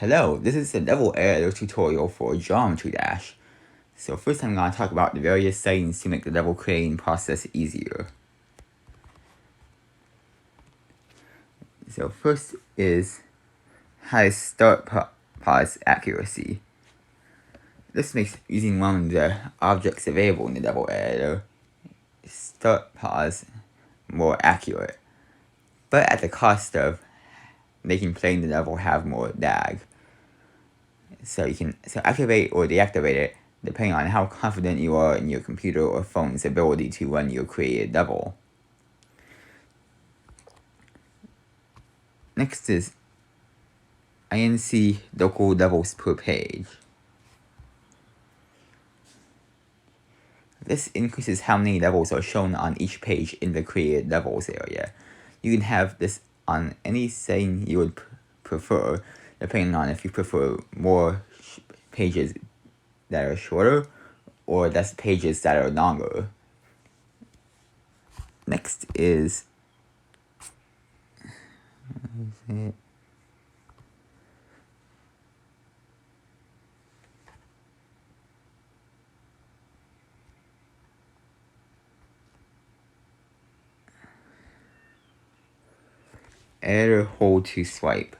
Hello, this is the level editor tutorial for Geometry Dash. So first I'm going to talk about the various settings to make the level creating process easier. So first is how to start pause accuracy. This makes using one of the objects available in the level editor start pause more accurate, but at the cost of making playing the level have more lag. So you can activate or deactivate it depending on how confident you are in your computer or phone's ability to run your created level. Next is INC local levels per page. This increases how many levels are shown on each page in the created levels area. You can have this on any setting you would prefer, depending on if you prefer more pages that are shorter or less pages that are longer. Next is editor hold to swipe.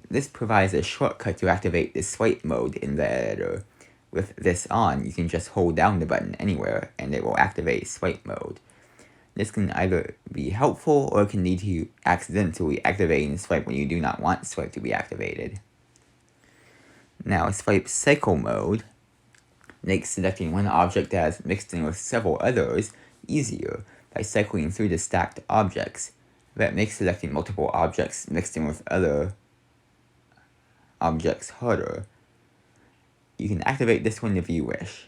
This provides a shortcut to activate the swipe mode in the editor. With this on, you can just hold down the button anywhere and it will activate swipe mode. This can either be helpful or can lead to you accidentally activating swipe when you do not want swipe to be activated. Now, swipe cycle mode makes selecting one object that is mixed in with several others easier by cycling through the stacked objects, but makes selecting multiple objects mixed in with other objects harder. You can activate this one if you wish.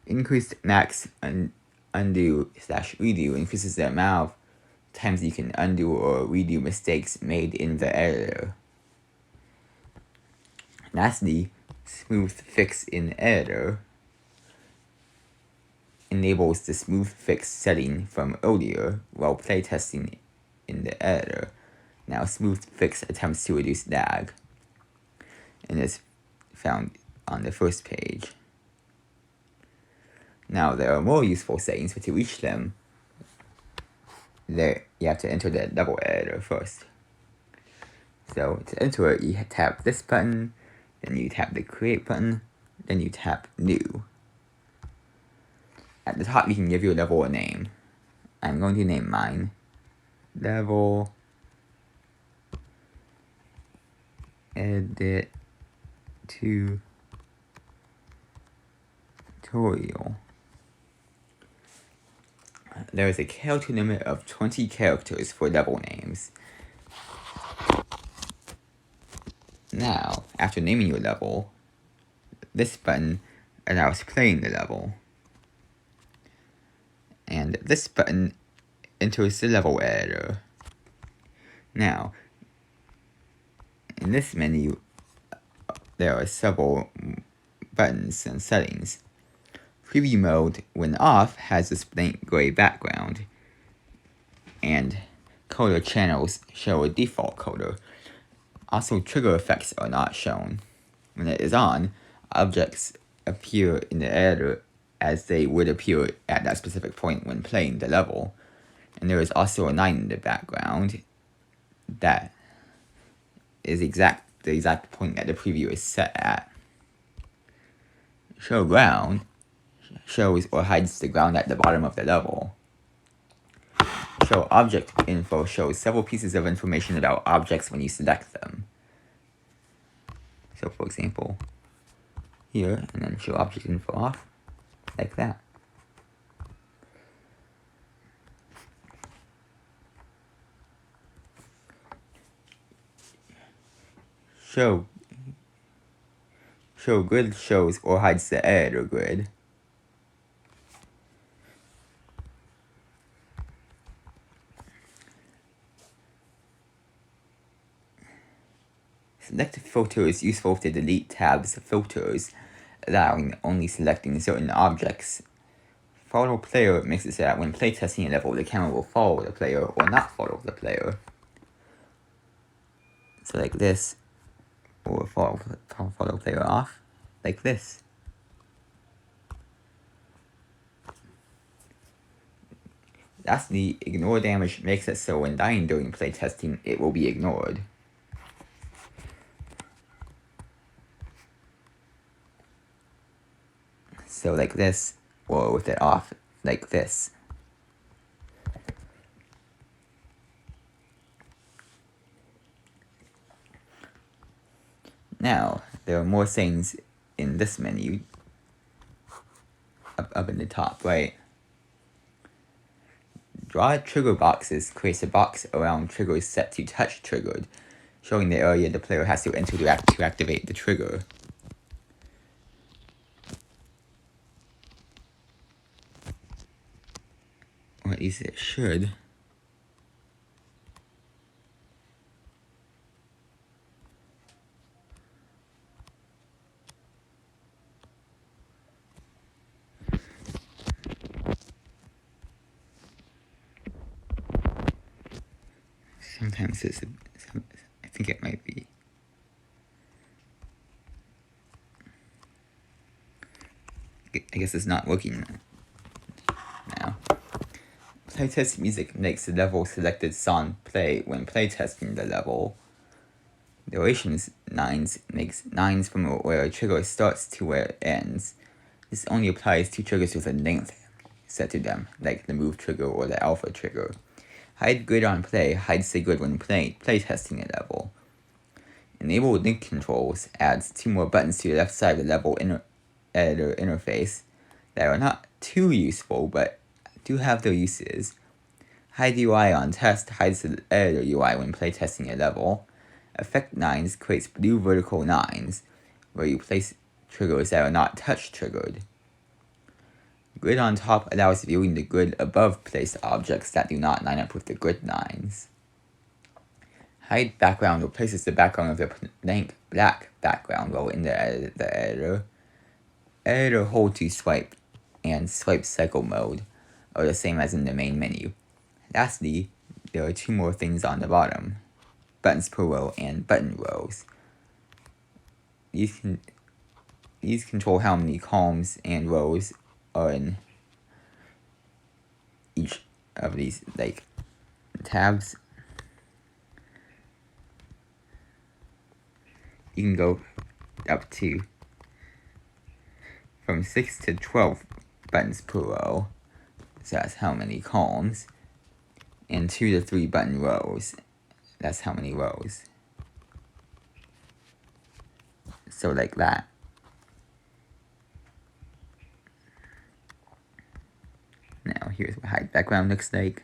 Increased max undo/redo increases the amount of times you can undo or redo mistakes made in the editor. Lastly, smooth fix in editor enables the smooth fix setting from earlier while playtesting in the editor. Now, smooth fix attempts to reduce lag and is found on the first page. Now, there are more useful settings, but to reach them, you have to enter the level editor first. So to enter it, you tap this button, then you tap the create button, then you tap new. At the top, you can give your level a name. I'm going to name mine level edit tutorial. There is a character limit of 20 characters for level names. Now, after naming your level, this button allows playing the level. And this button enters the level editor. Now, in this menu, there are several buttons and settings. Preview mode, when off, has this blank gray background, and color channels show a default color. Also, trigger effects are not shown. When it is on, objects appear in the editor as they would appear at that specific point when playing the level. And there is also a line in the background that is the exact point that the preview is set at. Show ground shows or hides the ground at the bottom of the level. Show object info shows several pieces of information about objects when you select them. So for example, here, and then show object info off, like that. Show grid shows or hides the editor grid. Select filter is useful to delete tabs filters, allowing only selecting certain objects. Follow player makes it so that when playtesting a level, the camera will follow the player or not follow the player. So like this will follow the player off, like this. Lastly, ignore damage makes it so when dying during playtesting, it will be ignored. So like this, or with it off, like this. Now, there are more things in this menu, up in the top right. Draw trigger boxes creates a box around triggers set to touch triggered, showing the area the player has to enter to activate the trigger. Or at least it should. Sometimes I think it might be. I guess it's not working now. Playtest music makes the level selected song play when playtesting the level. Durations 9s makes 9s from where a trigger starts to where it ends. This only applies to triggers with a length set to them, like the move trigger or the alpha trigger. Hide grid on play hides the grid when playtesting a level. Enable link controls adds 2 more buttons to the left side of the level editor interface that are not too useful but do have their uses. Hide UI on test hides the editor UI when playtesting a level. Effect 9s creates blue vertical 9s, where you place triggers that are not touch triggered. Grid on top allows viewing the grid above placed objects that do not line up with the grid 9s. Hide background replaces the background of the blank black background while in the editor. Editor hold to swipe and swipe cycle mode are the same as in the main menu. Lastly, there are 2 more things on the bottom. Buttons per row and button rows. These control how many columns and rows are in each of these like tabs. You can go up to from 6 to 12 buttons per row. So that's how many columns. And 2 to 3 button rows. That's how many rows. So like that. Now here's what hide background looks like.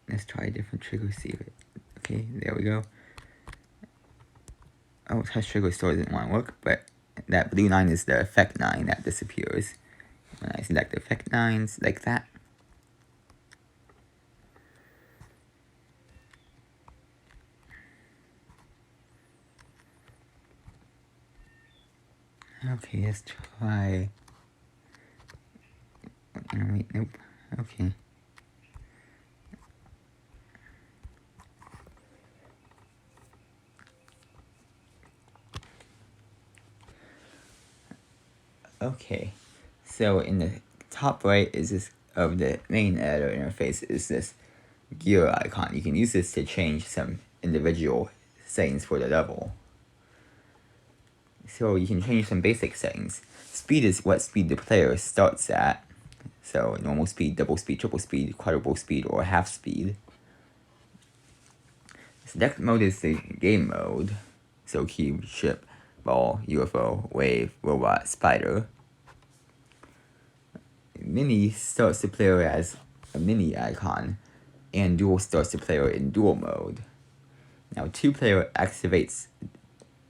Let's try a different trigger, see if it, okay, there we go. Oh, touch trigger store doesn't want to work, but that blue 9 is the effect 9 that disappears. When I select effect 9s, like that. Okay, let's try. Wait, nope. Okay. Okay, so in the top right is this of the main editor interface is this gear icon. You can use this to change some individual settings for the level. So you can change some basic settings. Speed is what speed the player starts at. So normal speed, double speed, triple speed, quadruple speed, or half speed. Select mode is the game mode. So cube, ship, ball, UFO, wave, robot, spider. Mini starts the player as a mini icon, and dual starts the player in dual mode. Now 2-player activates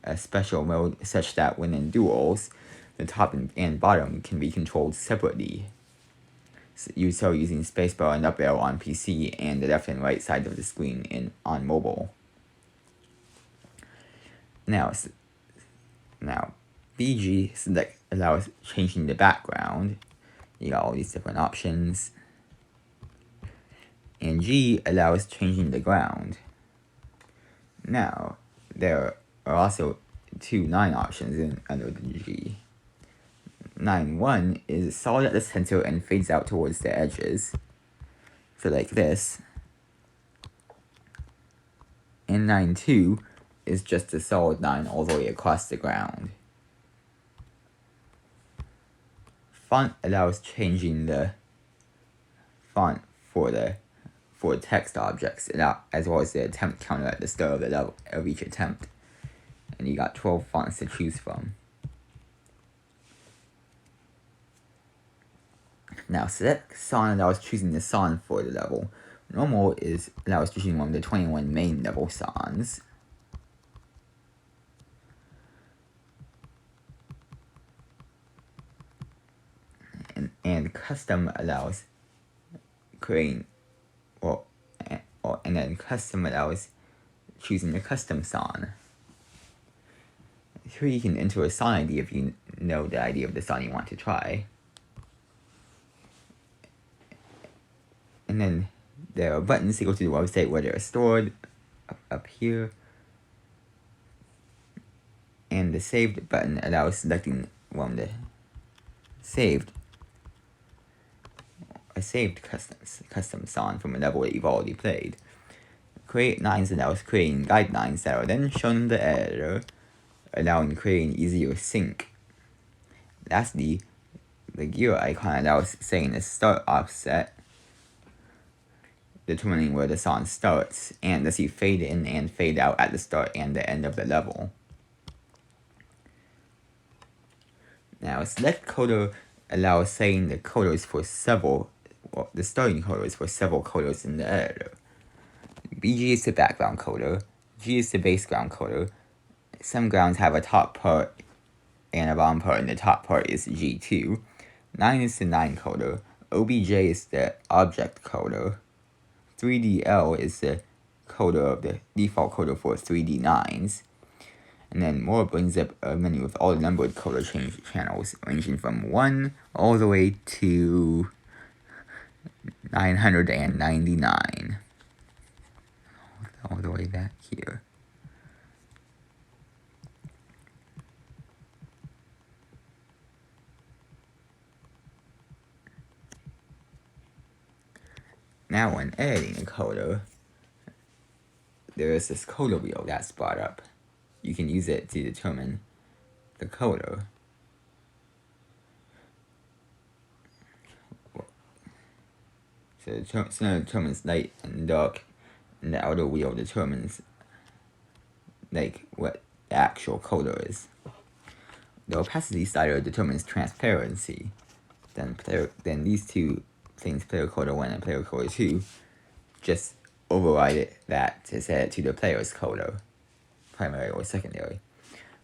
a special mode such that when in duels, the top and bottom can be controlled separately. So using spacebar and up arrow on PC and the left and right side of the screen on mobile. Now BG select allows changing the background. You got all these different options. And G allows changing the ground. Now, there are also two 9 options under the G. 9.1 is solid at the center and fades out towards the edges. So like this. And 9.2 is just a solid 9 all the way across the ground. Font allows changing the font for text objects, as well as the attempt counter at the start of the level of each attempt. And you got 12 fonts to choose from. Now, select Son allows choosing the Son for the level. Normal allows choosing one of the 21 main level Sons. And Custom allows creating, and then Custom allows choosing the custom Son. Here you can enter a Son ID if you know the ID of the Son you want to try. And then there are buttons to go to the website where they're stored, up here. And the saved button allows selecting one of the a saved custom Son from a level that you've already played. Create 9s allows creating guidelines that are then shown in the editor, allowing creating easier sync. Lastly, the gear icon allows setting the start offset, determining where the song starts, and lets you fade in and fade out at the start and the end of the level. Now, select coder allows setting the coders for the starting coders for several coders in the editor. BG is the background coder, G is the baseground coder. Some grounds have a top part and a bottom part, and the top part is G2. 9 is the 9 coder, OBJ is the object coder. 3DL is the default coder for 3D 9s. And then more brings up a menu with all the numbered coder change channels, ranging from 1 all the way to 999. All the way back here. Now when editing a coder, there is this coder wheel that's brought up. You can use it to determine the coder. So the center determines light and dark, and the outer wheel determines what the actual coder is. The opacity slider determines transparency. Then these two things, player coder 1 and player coder 2, just override that to set it to the player's coder, primary or secondary.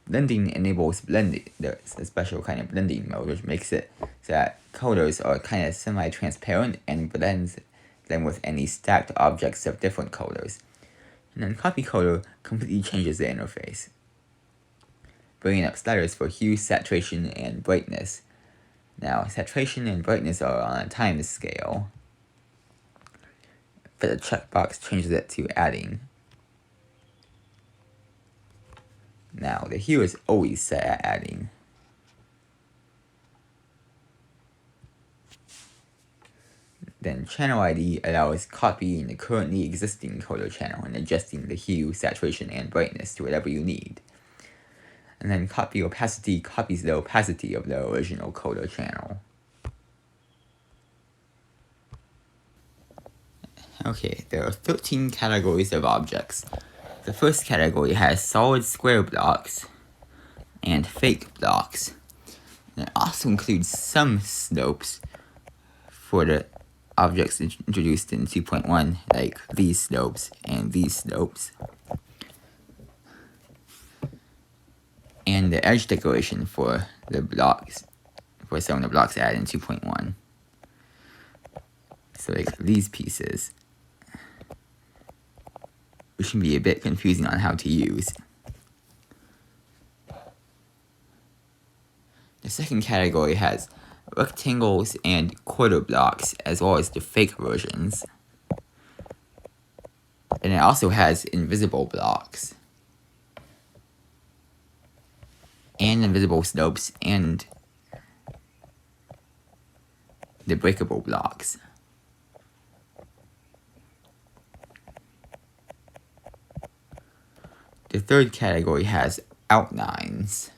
Blending enables blending. There's a special kind of blending mode which makes it so that coders are kind of semi-transparent and blends them with any stacked objects of different coders. And then copy coder completely changes the interface, bringing up sliders for hue, saturation, and brightness. Now, saturation and brightness are on a time scale, but the checkbox changes it to adding. Now, the hue is always set at adding. Then channel ID allows copying the currently existing coder channel and adjusting the hue, saturation, and brightness to whatever you need. And then copy opacity copies the opacity of the original coder channel. Okay, there are 13 categories of objects. The first category has solid square blocks and fake blocks. And it also includes some slopes for the objects introduced in 2.1, like these slopes and these slopes. And the edge decoration for the blocks, for some of the blocks added in 2.1. So like these pieces, which can be a bit confusing on how to use. The second category has rectangles and quarter blocks, as well as the fake versions. And it also has invisible blocks, and invisible slopes, and the breakable blocks. The third category has outlines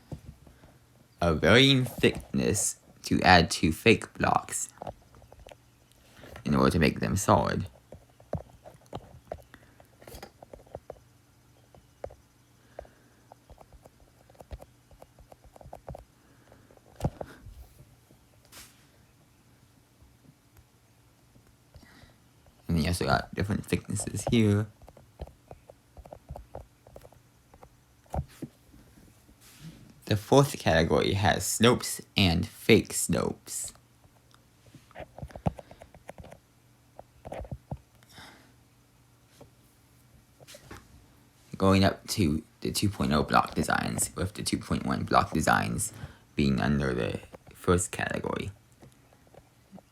of varying thickness to add to fake blocks in order to make them solid. And then you also got different thicknesses here. The fourth category has slopes and fake slopes. Going up to the 2.0 block designs, with the 2.1 block designs being under the first category.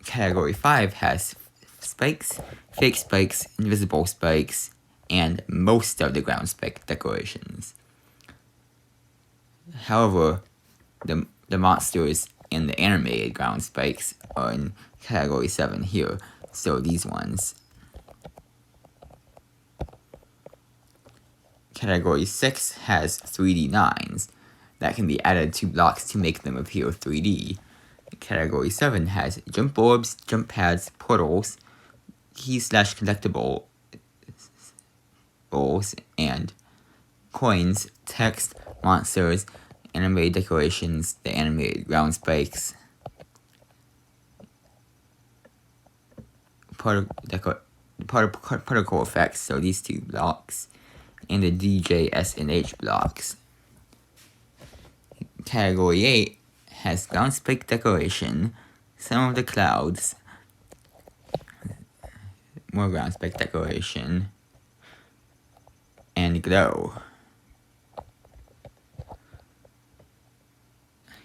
Category 5 has spikes, fake spikes, invisible spikes, and most of the ground spike decorations. However, the monsters and the animated ground spikes are in category 7 here, so these ones. Category 6 has 3D lines that can be added to blocks to make them appear 3D. Category 7 has jump orbs, jump pads, portals, keys/collectibles, and coins, text, monsters, animated decorations, the animated ground spikes, particle effects, so these two blocks, and the DJ, S, and H blocks. Category 8 has ground spike decoration, some of the clouds, more ground spike decoration, and glow.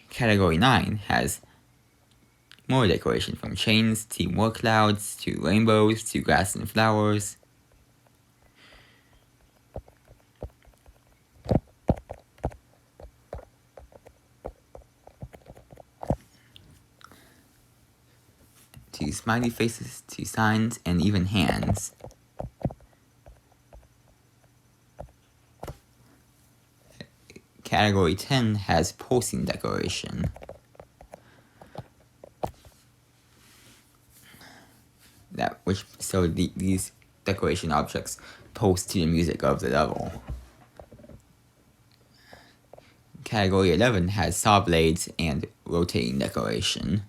Category 9 has more decoration, from chains to more clouds to rainbows to grass and flowers. To smiley faces, to signs, and even hands. Category 10 has pulsing decoration. These decoration objects pulse to the music of the level. Category 11 has saw blades and rotating decoration.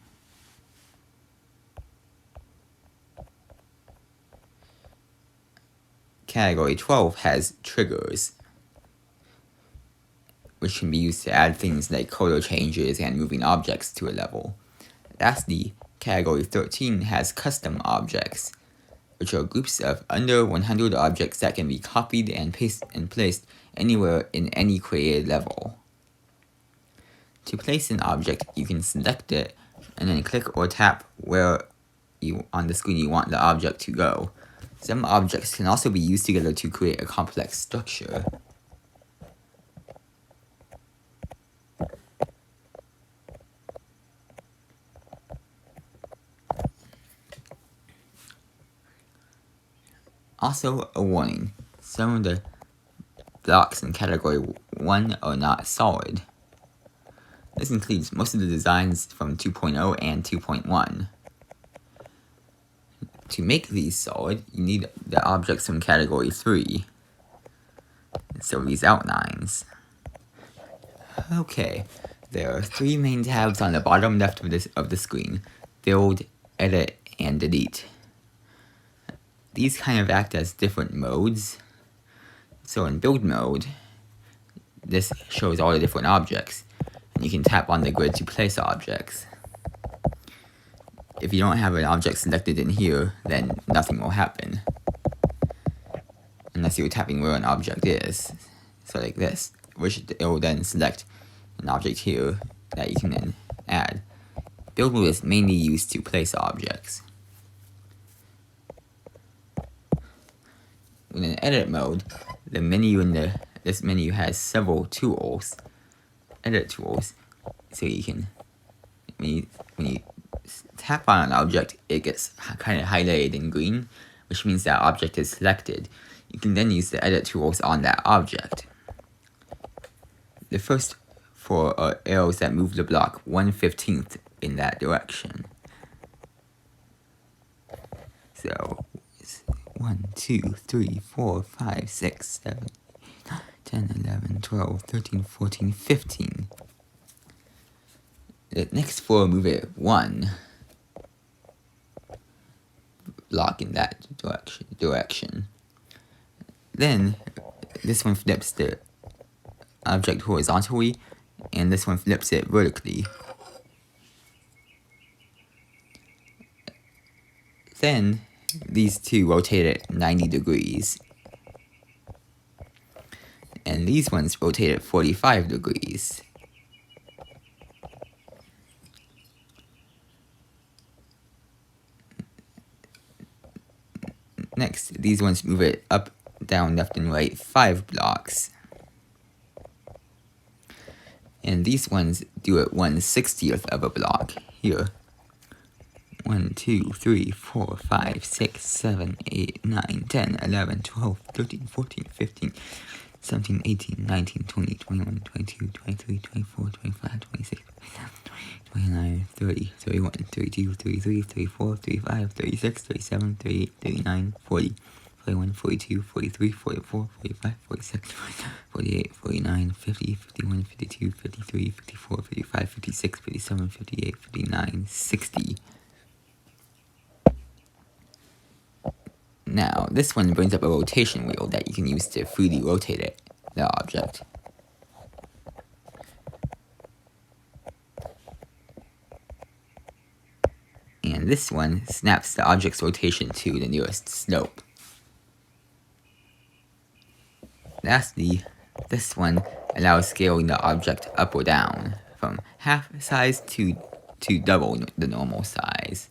Category 12 has triggers, which can be used to add things like color changes and moving objects to a level. Lastly, Category 13 has custom objects, which are groups of under 100 objects that can be copied and pasted and placed anywhere in any created level. To place an object, you can select it and then click or tap where on the screen you want the object to go. Some objects can also be used together to create a complex structure. Also, a warning, some of the blocks in Category 1 are not solid. This includes most of the designs from 2.0 and 2.1. To make these solid, you need the objects from Category 3. So these outlines. Okay, there are 3 main tabs on the bottom left of the screen: Build, Edit, and Delete. These kind of act as different modes. So in Build mode, this shows all the different objects, and you can tap on the grid to place objects. If you don't have an object selected in here, then nothing will happen, unless you're tapping where an object is. So like this, which it will then select an object here that you can then add. Build mode is mainly used to place objects. In edit mode, the menu in this menu has several tools, edit tools, so you can, when you tap on an object, it gets kind of highlighted in green, which means that object is selected. You can then use the edit tools on that object. The first four are arrows that move the block 1/15 in that direction. So 1, 2, 3, 4, 5, 6, 7, 10, 11, 12, 13, 14, 15. The next four move it 1 block in that direction. Then this one flips the object horizontally, and this one flips it vertically. Then these two rotate it 90 degrees. And these ones rotate at 45 degrees. Next, these ones move it up, down, left, and right 5 blocks. And these ones do it 1/60th of a block here. 1, 2, 3, 4, 5, 6, 7, 8, 9, 10, 11, 12, 13, 14, 15, 17, 18, 19, 20, 21, 22, 23, 24, 25, 26, 29, 30, 31, 32, 33, 34, 35, 36, 37, 38, 39, 40, 41, 42, 43, 44, 45, 46, 48, 49, 50, 51, 52, 53, 54, 55, 56, 57, 58, 59, 60. Now, this one brings up a rotation wheel that you can use to freely rotate the object. And this one snaps the object's rotation to the nearest slope. Lastly, this one allows scaling the object up or down from half size to double the normal size.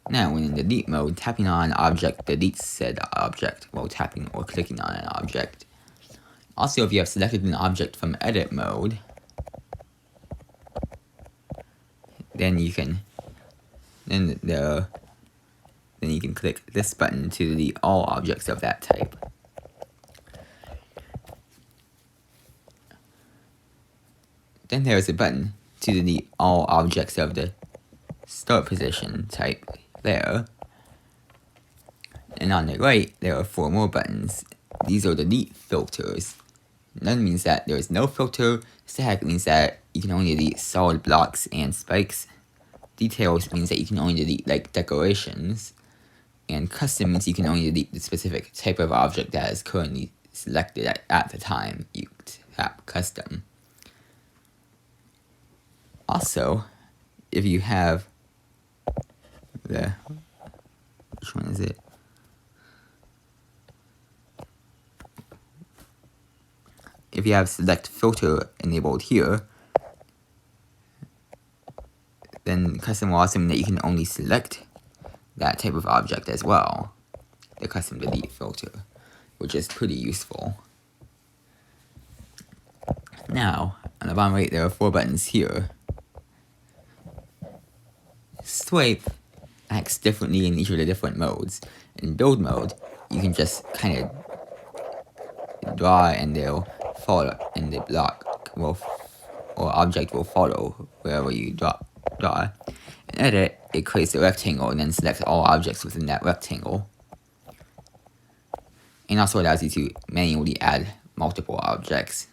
Now, when in delete mode, tapping on an object deletes said object while tapping or clicking on an object. Also, if you have selected an object from edit mode, then you can click this button to delete all objects of that type. Then there is a button to delete all objects of the start position type there. And on the right, there are 4 more buttons. These are delete filters. None means that there is no filter. Static means that you can only delete solid blocks and spikes. Details means that you can only delete like decorations. And custom means you can only delete the specific type of object that is currently selected at the time you tap custom. Also, if you have which one is it? If you have select filter enabled here, then custom will also mean that you can only select that type of object as well, the custom delete filter, which is pretty useful. Now, on the bottom right, there are 4 buttons here. Swipe acts differently in each of the different modes. In build mode, you can just kind of draw and they'll follow, and the block or object will follow wherever you draw. In edit, it creates a rectangle and then selects all objects within that rectangle. And also allows you to manually add multiple objects.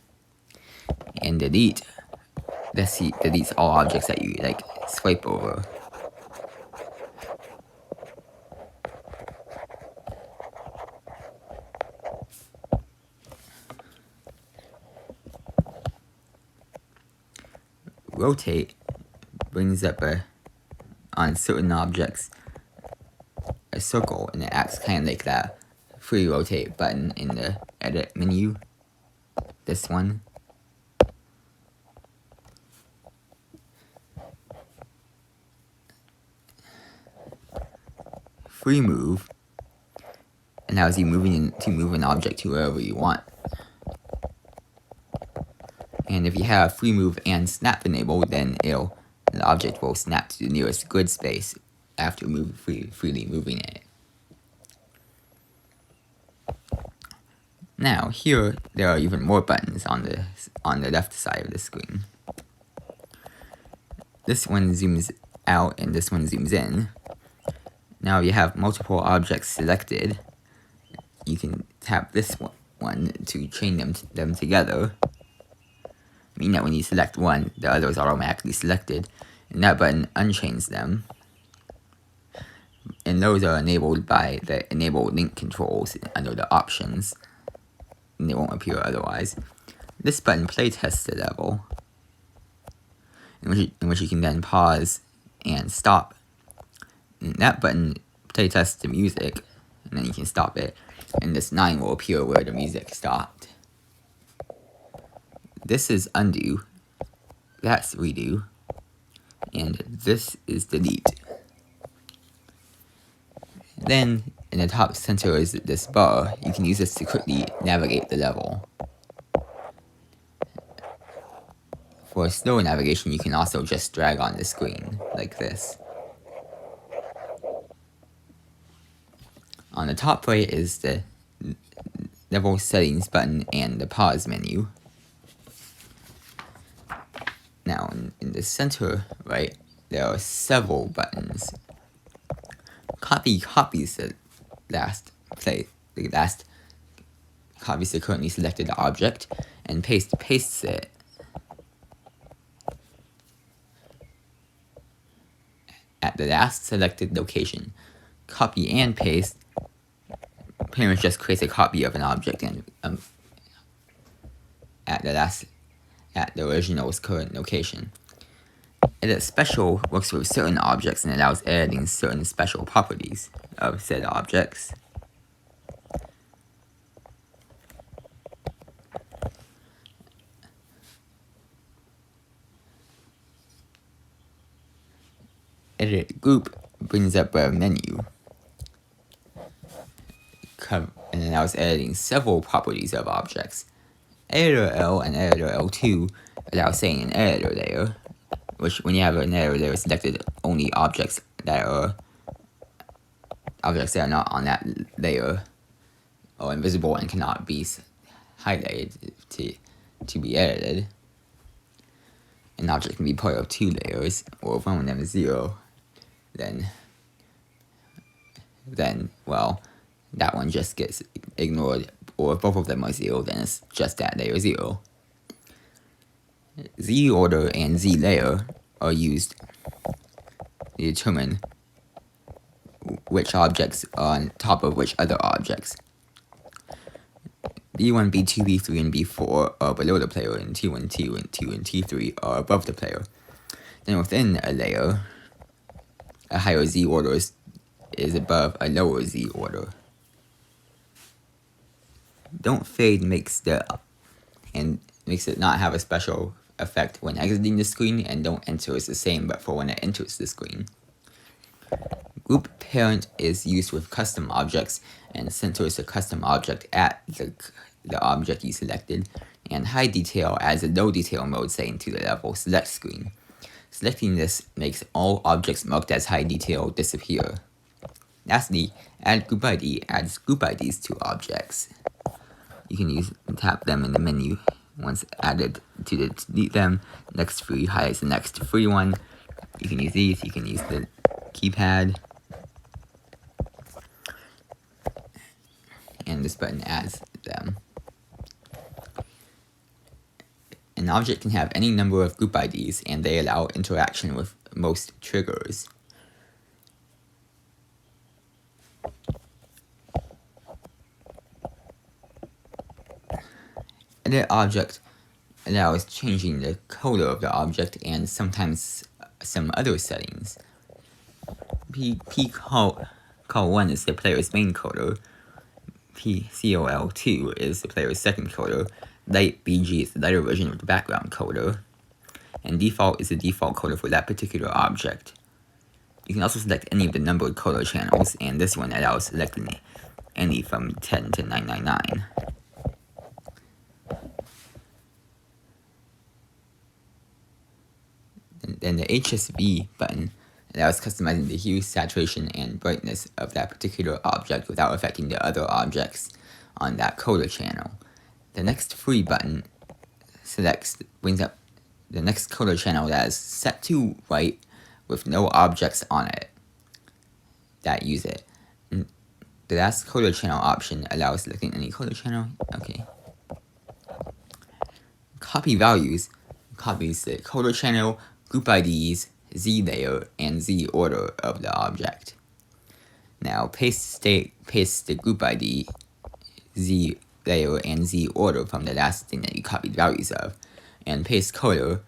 And delete, this deletes all objects that you swipe over. Rotate brings up on certain objects a circle, and it acts kind of like that free rotate button in the edit menu. this one. Free move allows you to move an object to wherever you want. And if you have free move and snap enabled, then the object will snap to the nearest grid space after freely moving it. Now here there are even more buttons on the left side of the screen. This one zooms out and this one zooms in. Now if you have multiple objects selected, you can tap this one to chain them together. Meaning that when you select one, the other is automatically selected, and that button unchains them. And those are enabled by the enable link controls under the options, and they won't appear otherwise. This button playtests the level, in which you can then pause and stop. And that button playtests the music, and then you can stop it, and this 9 will appear where the music stopped. This is undo, that's redo, and this is delete. Then, in the top center is this bar. You can use this to quickly navigate the level. For slower navigation, you can also just drag on the screen, like this. On the top right is the level settings button and the pause menu. Now, in the center right, there are several buttons. Copy copies the last copies the currently selected object, and paste pastes it. At the last selected location. Copy and paste pretty much just creates a copy of an object and at the original's current location. Edit Special works with certain objects and allows editing certain special properties of said objects. Edit Group brings up a menu and allows editing several properties of objects. Editor L and Editor L2 allow setting an editor layer, which when you have an editor layer selected, only objects that are not on that layer are invisible and cannot be highlighted to be edited. An object can be part of 2 layers, or if one of them is 0, then well, that one just gets ignored, or if both of them are 0, then it's just that layer 0. Z order and Z layer are used to determine which objects are on top of which other objects. B1, B2, B3, and B4 are below the player, and T1, T2, and T3 are above the player. Then within a layer, a higher Z order is above a lower Z order. Don't fade makes it not have a special effect when exiting the screen, and don't enter is the same but for when it enters the screen. Group parent is used with custom objects and centers the custom object at the object you selected, and hide detail adds a low detail mode setting to the level select screen. Selecting this makes all objects marked as high detail disappear. Lastly, add group ID adds group IDs to objects. You can tap them in the menu. Once added to delete them, next free highlights the next free one. You can use these, you can use the keypad. And this button adds them. An object can have any number of group IDs, and they allow interaction with most triggers. Edit Object allows changing the color of the object and sometimes some other settings. P call 1 is the player's main color. PCOL2 is the player's second color, light BG is the lighter version of the background color, and default is the default color for that particular object. You can also select any of the numbered color channels, and this one allows selecting any from 10 to 999. Then the HSV button allows customizing the hue, saturation, and brightness of that particular object without affecting the other objects on that color channel. The next free button brings up the next color channel that is set to white with no objects on it that use it. And the last color channel option allows selecting any color channel. Okay. Copy values copies the color channel, group IDs, Z layer, and Z order of the object. Now paste the group ID, Z layer, and Z order from the last thing that you copied values of, and paste color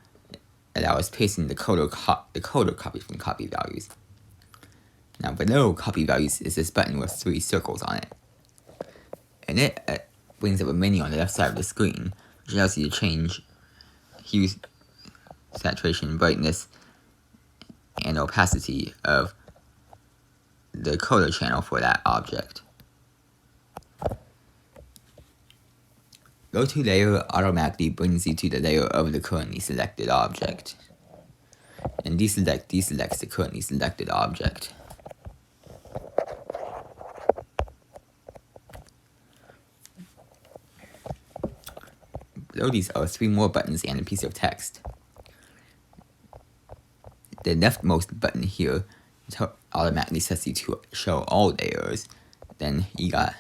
allows pasting the color copy from copy values. Now below copy values is this button with 3 circles on it, and it brings up a menu on the left side of the screen, which allows you to change hue, saturation, brightness, and opacity of the color channel for that object. Go to layer automatically brings you to the layer of the currently selected object, and deselect deselects the currently selected object. Below these are 3 more buttons and a piece of text. The leftmost button here automatically sets you to show all layers. Then you got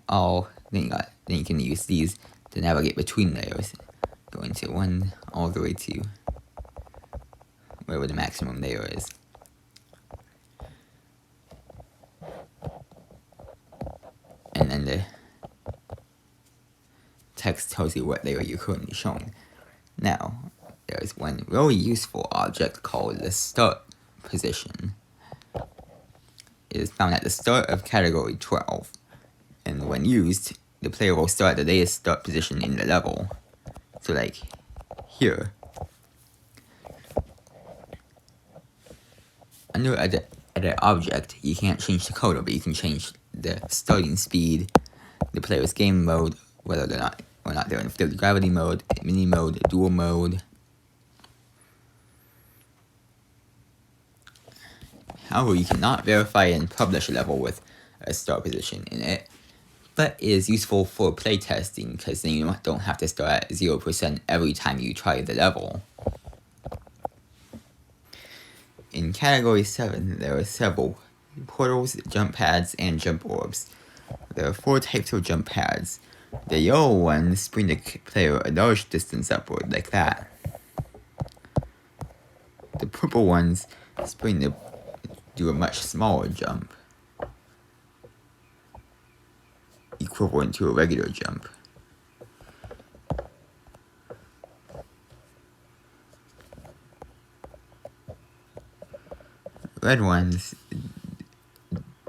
all. Then you can use these to navigate between layers, going to 1 all the way to wherever the maximum layer is. And then the text tells you what layer you're currently showing. Now, there's one really useful object called the start position. It is found at the start of category 12, and when used, the player will start the latest start position in the level. So like here. Under edit object, you can't change the color, but you can change the starting speed, the player's game mode, whether or not they're in flipped gravity mode, mini mode, dual mode. However, you cannot verify and publish a level with a start position in it, but it is useful for playtesting because then you don't have to start at 0% every time you try the level. In category 7, there are several portals, jump pads, and jump orbs. There are 4 types of jump pads. The yellow ones bring the player a large distance upward, like that. The purple ones do a much smaller jump, equivalent to a regular jump. Red ones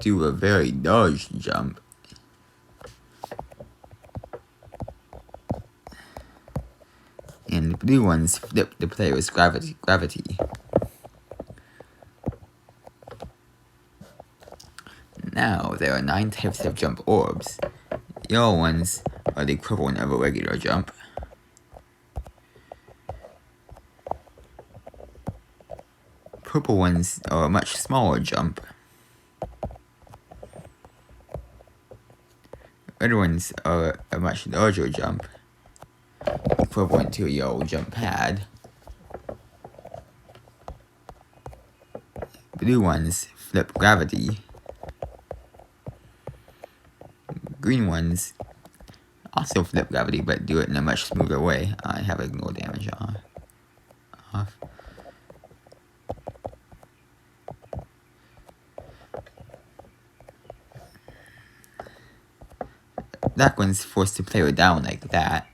do a very large jump. And blue ones flip the player's gravity. Now, there are 9 types of jump orbs. Yellow ones are the equivalent of a regular jump. Purple ones are a much smaller jump. Red ones are a much larger jump, equivalent to a yellow jump pad. Blue ones flip gravity. Green ones also flip gravity, but do it in a much smoother way. I have ignore damage off. Black one's forced to play it down like that.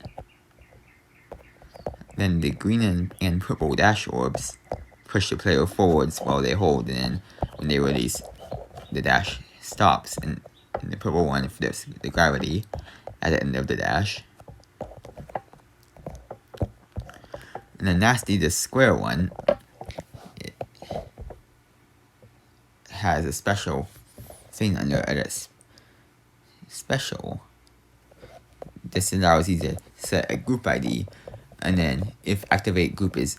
Then the green and purple dash orbs push the player forwards while they hold, and then when they release, the dash stops, and and the purple one flips the gravity at the end of the dash. And then lastly, the square one, it has a special thing under it. Special. This allows you to set a group ID, and then if activate group is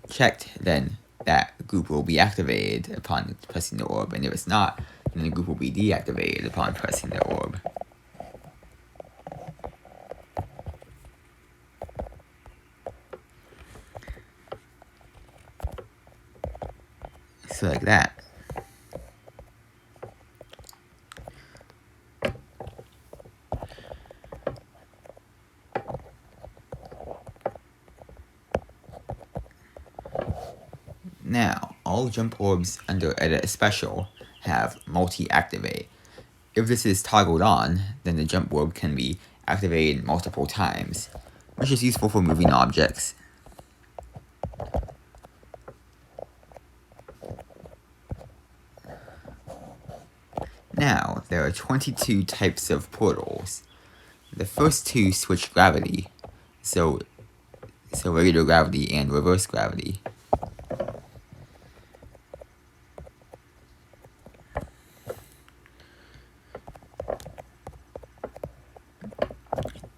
checked, then that group will be activated upon pressing the orb, and if it's not, then the group will be deactivated upon pressing the orb. So like that. Now, all jump orbs under Edit Special have multi-activate. If this is toggled on, then the jump orb can be activated multiple times, which is useful for moving objects. Now, there are 22 types of portals. The first two switch gravity, so regular gravity and reverse gravity.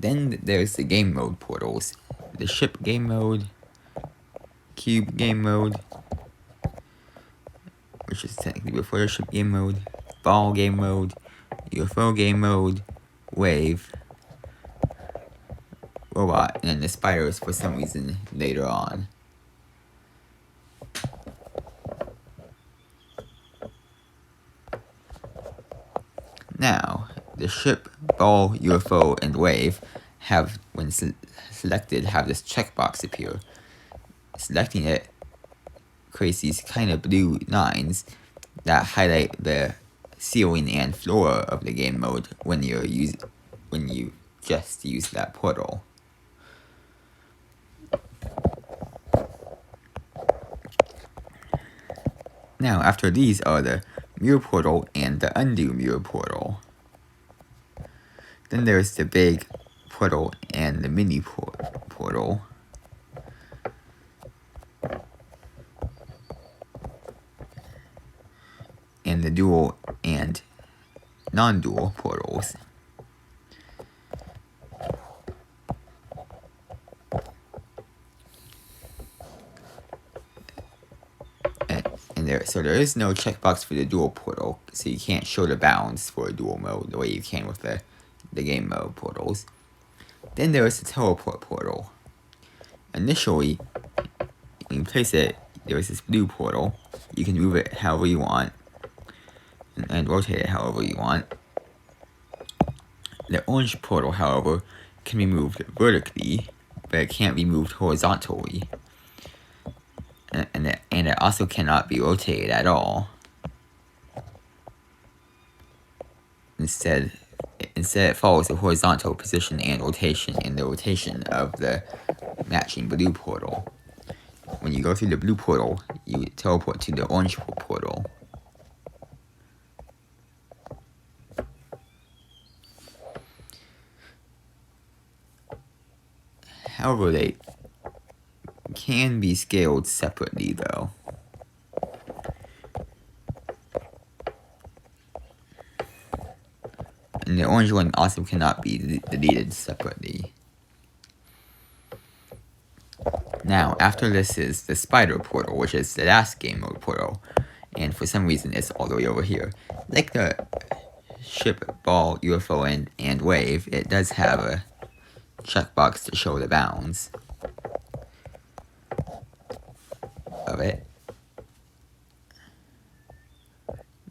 Then there's the game mode portals. The ship game mode, cube game mode, which is technically before the ship game mode, ball game mode, UFO game mode, wave, robot, and then the spiders for some reason later on. Now, the ship, ball, UFO, and wave have, when selected, have this checkbox appear. Selecting it creates these kind of blue lines that highlight the ceiling and floor of the game mode when you just use that portal. Now, after these are the mirror portal and the undo mirror portal. Then there's the big portal and the mini portal. And the dual and non-dual portals. So there is no checkbox for the dual portal, so you can't show the bounds for a dual mode the way you can with the game mode portals. Then there is the teleport portal. Initially, when you place it, there is this blue portal. You can move it however you want, and rotate it however you want. The orange portal, however, can be moved vertically, but it can't be moved horizontally. And it also cannot be rotated at all. Instead it follows the horizontal position and rotation in the rotation of the matching blue portal. When you go through the blue portal, you teleport to the orange portal. However, they can be scaled separately though. And the orange one also cannot be deleted separately. Now, after this is the spider portal, which is the last game mode portal. And for some reason, it's all the way over here. Like the ship, ball, UFO, and wave, it does have a checkbox to show the bounds of it.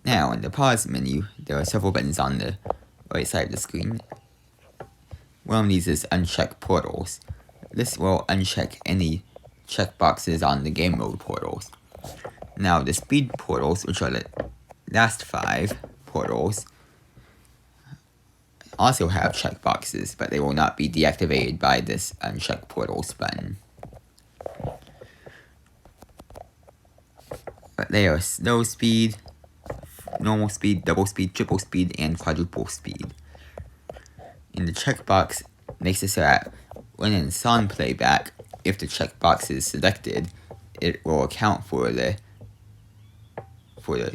Now, in the pause menu, there are several buttons on the right side of the screen. One of these is uncheck portals. This will uncheck any checkboxes on the game mode portals. Now, the speed portals, which are the last 5 portals, also have checkboxes, but they will not be deactivated by this uncheck portals button. But they are slow speed, normal speed, double speed, triple speed, and quadruple speed. And the checkbox makes it so that when in song playback, if the checkbox is selected, it will account for the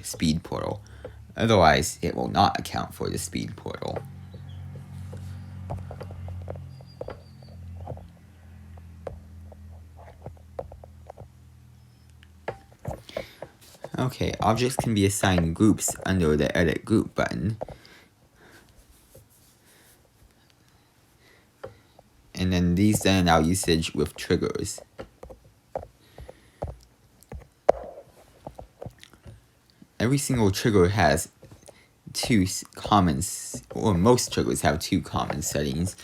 speed portal. Otherwise, it will not account for the speed portal. Okay, objects can be assigned groups under the Edit Group button. And then these then allow usage with triggers. Every single trigger has two common, or most triggers have two common settings,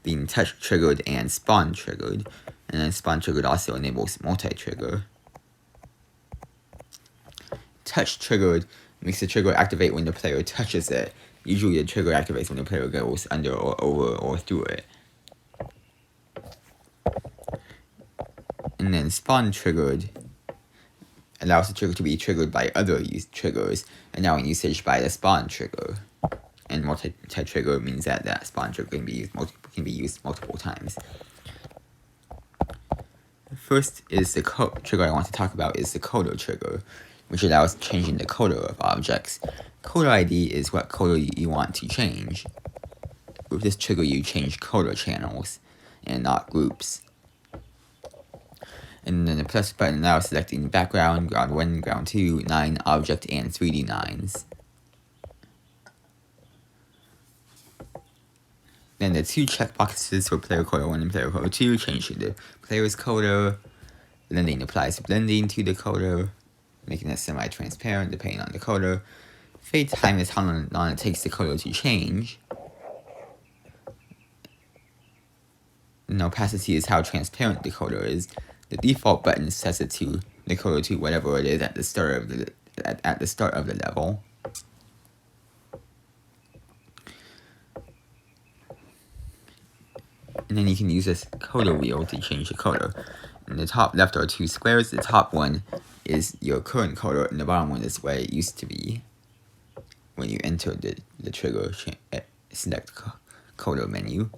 being touch triggered and spawn triggered. And then spawn triggered also enables multi-trigger. Touch triggered makes the trigger activate when the player touches it. Usually the trigger activates when the player goes under or over or through it. And then spawn triggered allows the trigger to be triggered by other triggers, allowing usage by the spawn trigger. And multi-trigger means that spawn trigger can be used multiple times. First is the trigger I want to talk about is the coder trigger, which allows changing the coder of objects. Coder ID is what coder you want to change. With this trigger, you change coder channels and not groups. And then the plus button allows selecting background, ground 1, ground 2, 9, object, and 3D 9s. Then the two checkboxes for player coder 1 and player coder 2 change to the player's coder. Blending applies blending to the coder, making it semi-transparent depending on the coder. Fade time is how long it takes the coder to change. And opacity is how transparent the coder is. The default button sets it to the coder to whatever it is at the start of the level. And then you can use this coder wheel to change the coder. In the top left are two squares. The top one is your current coder, and the bottom one is where it used to be when you enter the trigger select coder menu.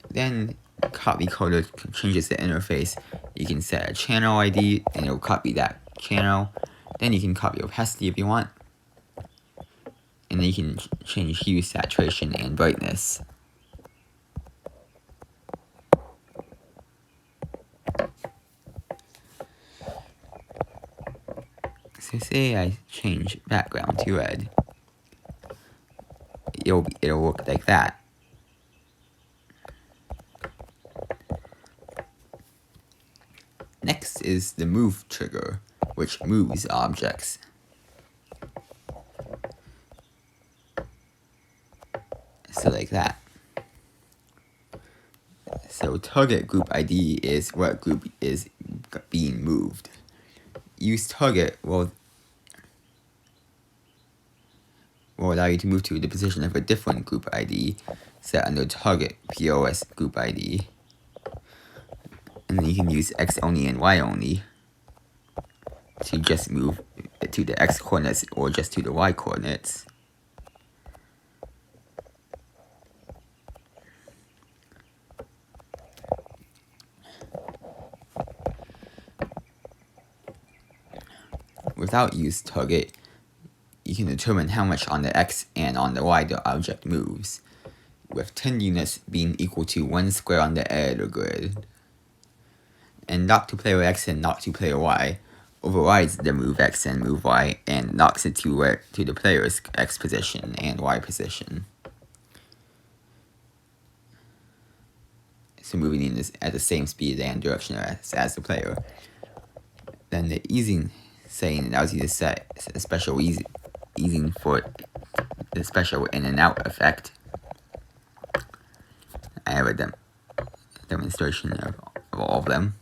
Then copy coder changes the interface. You can set a channel ID and it'll copy that channel. Then you can copy opacity if you want. And then you can change hue, saturation, and brightness. So say I change background to red. It'll look like that. Next is the move trigger, which moves objects. So like that. So target group ID is what group is being moved. Use target will allow you to move to the position of a different group ID set under target POS group ID. And then you can use X only and Y only to just move to the X coordinates or just to the Y coordinates. Without use target, you can determine how much on the X and on the Y the object moves, with 10 units being equal to 1 square on the editor grid. And knock to player X and knock to player Y overrides the move X and move Y and knocks it to the player's X position and Y position. So moving in at the same speed and direction as the player. Then the easing setting allows you to set a special easing for the special in and out effect. I have a demonstration of all of them.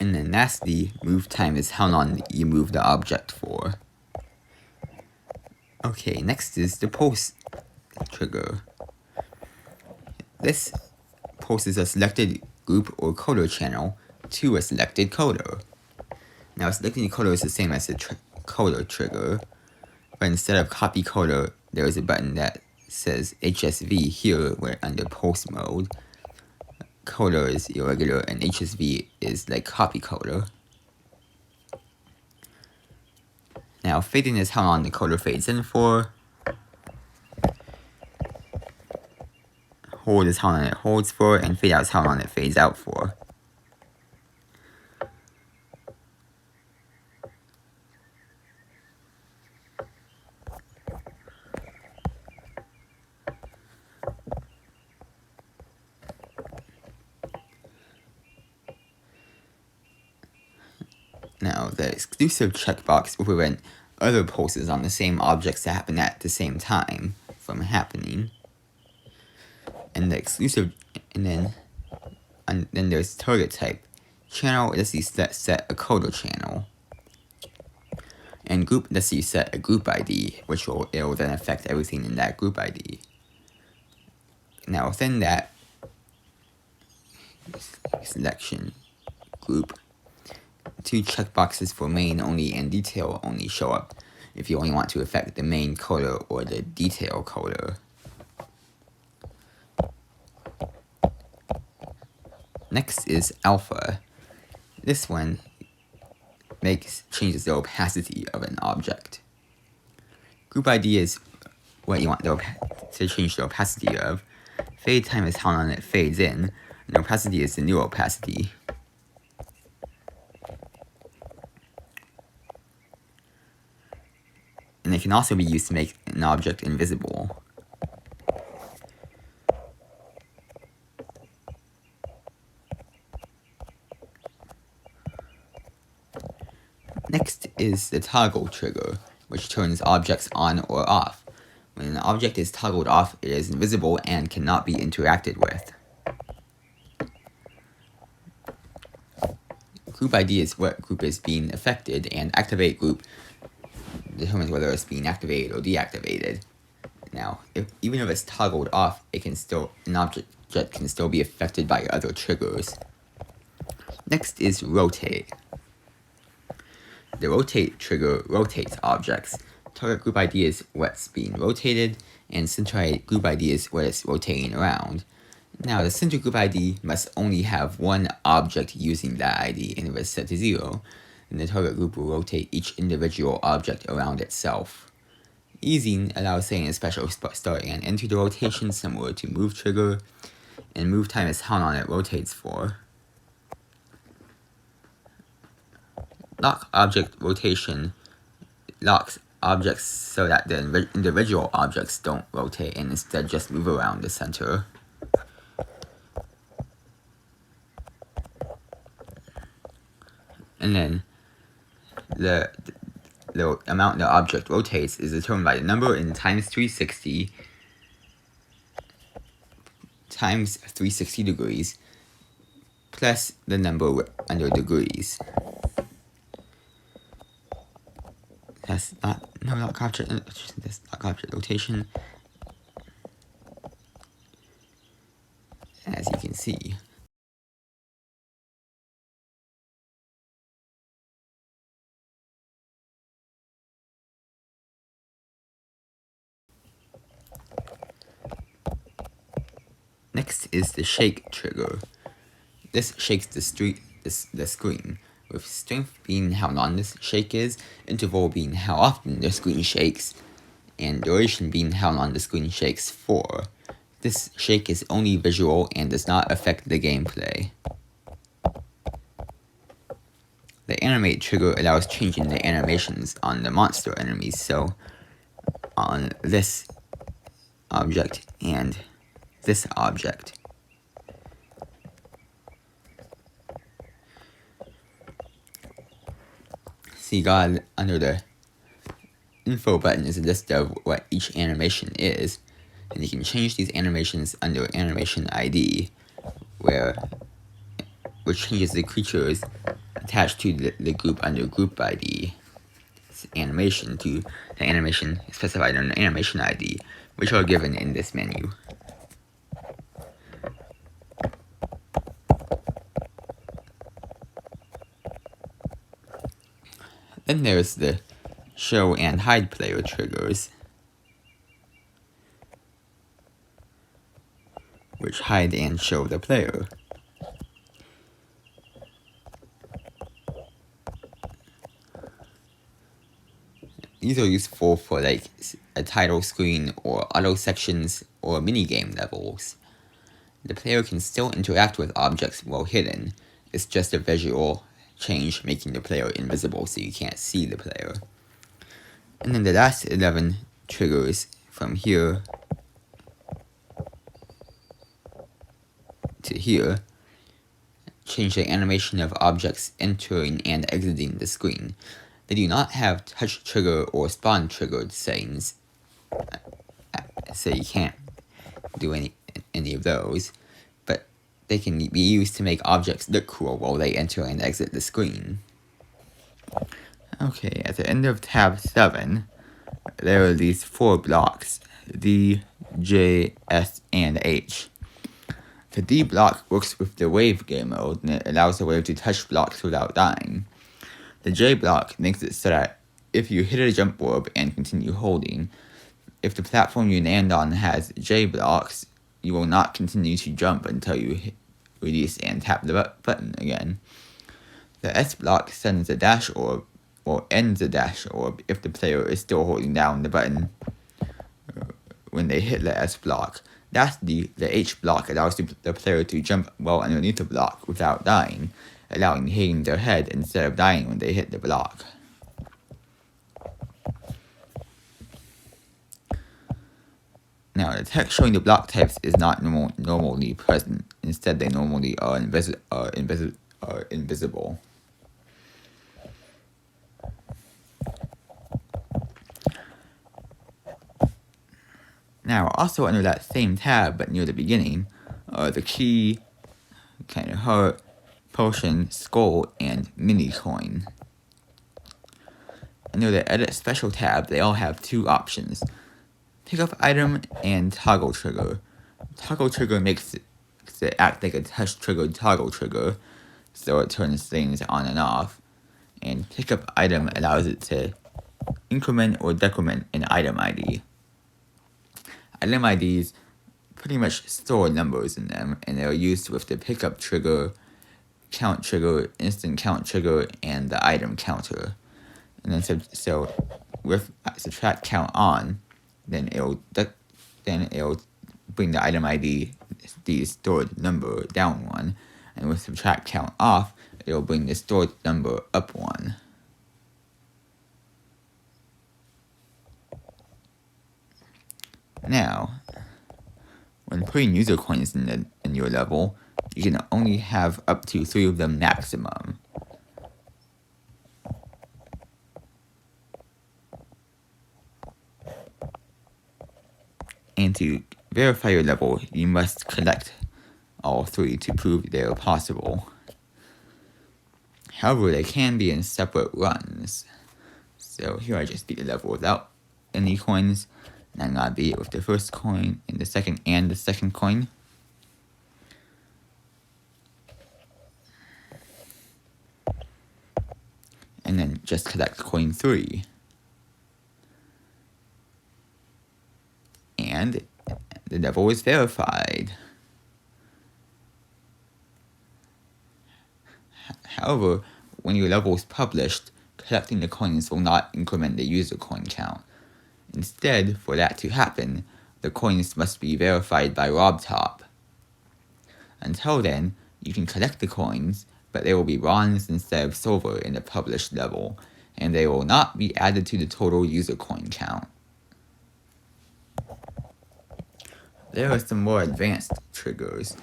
And then lastly, move time is how long you move the object for. Okay, next is the pulse trigger. This pulses a selected group or coder channel to a selected coder. Now, selecting coder is the same as the coder trigger, but instead of copy coder, there is a button that says HSV here, where under pulse mode, coder is irregular and HSV is like copy coder. Now, fading is how long the coder fades in for. Hold is how long it holds for, and fade out is how long it fades out for. Now, the exclusive checkbox will prevent other pulses on the same objects that happen at the same time from happening. And the exclusive, and then there's target type. Channel lets you set a coder channel. And group lets you set a group ID, which will then affect everything in that group ID. Now within that selection group, 2 checkboxes for main only and detail only show up if you only want to affect the main coder or the detail coder. Next is alpha. This one changes the opacity of an object. Group ID is what you want to change the opacity of. Fade time is how long it fades in, and opacity is the new opacity. And it can also be used to make an object invisible. Next is the toggle trigger, which turns objects on or off. When an object is toggled off, it is invisible and cannot be interacted with. Group ID is what group is being affected, and activate group determines whether it's being activated or deactivated. Now, even if it's toggled off, an object can still be affected by other triggers. Next is rotate. The rotate trigger rotates objects. Target group ID is what's being rotated, and center group ID is what it's rotating around. Now, the center group ID must only have one object using that ID, and if it's set to 0, then the target group will rotate each individual object around itself. Easing allows setting a special start and end to the rotation similar to move trigger, and move time is how long it rotates for. Lock object rotation locks objects so that the individual objects don't rotate and instead just move around the center. And then the amount the object rotates is determined by the number in times 360 times 360 degrees plus the number under degrees. That's lock object rotation, as you can see. Next is the shake trigger. This shakes the screen, with strength being how long this shake is, interval being how often the screen shakes, and duration being how long the screen shakes for. This shake is only visual and does not affect the gameplay. The animate trigger allows changing the animations on the monster enemies, so on this object and this object. See, under the info button is a list of what each animation is, and you can change these animations under animation ID, which changes the creature's attached to the group under group ID animation to the animation specified under animation ID, which are given in this menu. Then there's the show and hide player triggers, which hide and show the player. These are useful for like a title screen or auto sections or minigame levels. The player can still interact with objects while hidden. It's just a visual change making the player invisible so you can't see the player. And then the last 11 triggers from here to here change the animation of objects entering and exiting the screen. They do not have touch trigger or spawn triggered settings, so you can't do any of those, but they can be used to make objects look cool while they enter and exit the screen. Okay, at the end of tab 7, there are these 4 blocks, D, J, S, and H. The D block works with the wave game mode, and it allows the wave to touch blocks without dying. The J block makes it so that if you hit a jump orb and continue holding, if the platform you land on has J blocks, you will not continue to jump until you release and tap the button again. The S block sends a dash orb, or ends a dash orb if the player is still holding down the button when they hit the S block. Lastly, the H block allows the player to jump well underneath the block without dying, allowing hitting their head instead of dying when they hit the block. Now, the text showing the block types is not normally present. Instead, they normally are invisible. Now, also under that same tab, but near the beginning, are the key, kind of heart, potion, skull, and mini coin. Under the edit special tab, they all have 2 options: pick up item and toggle trigger. Toggle trigger makes it act like a touch triggered toggle trigger, so it turns things on and off. And pick up item allows it to increment or decrement an item ID. Item IDs pretty much store numbers in them, and they're used with the pickup trigger, count trigger, instant count trigger, and the item counter. And then so with subtract count on, then it'll bring the item ID, the stored number, down 1, and with subtract count off, it'll bring the stored number up 1. Now, when putting user coins in your level, you can only have up to 3 of them maximum. And to verify your level, you must collect all 3 to prove they are possible. However, they can be in separate runs. So here I just beat the level without any coins, and I'm gonna beat it with the first coin and the second coin. And then just collect coin 3. And the level is verified. However, when your level is published, collecting the coins will not increment the user coin count. Instead, for that to happen, the coins must be verified by RobTop. Until then, you can collect the coins, but they will be bronze instead of silver in the published level, and they will not be added to the total user coin count. There are some more advanced triggers.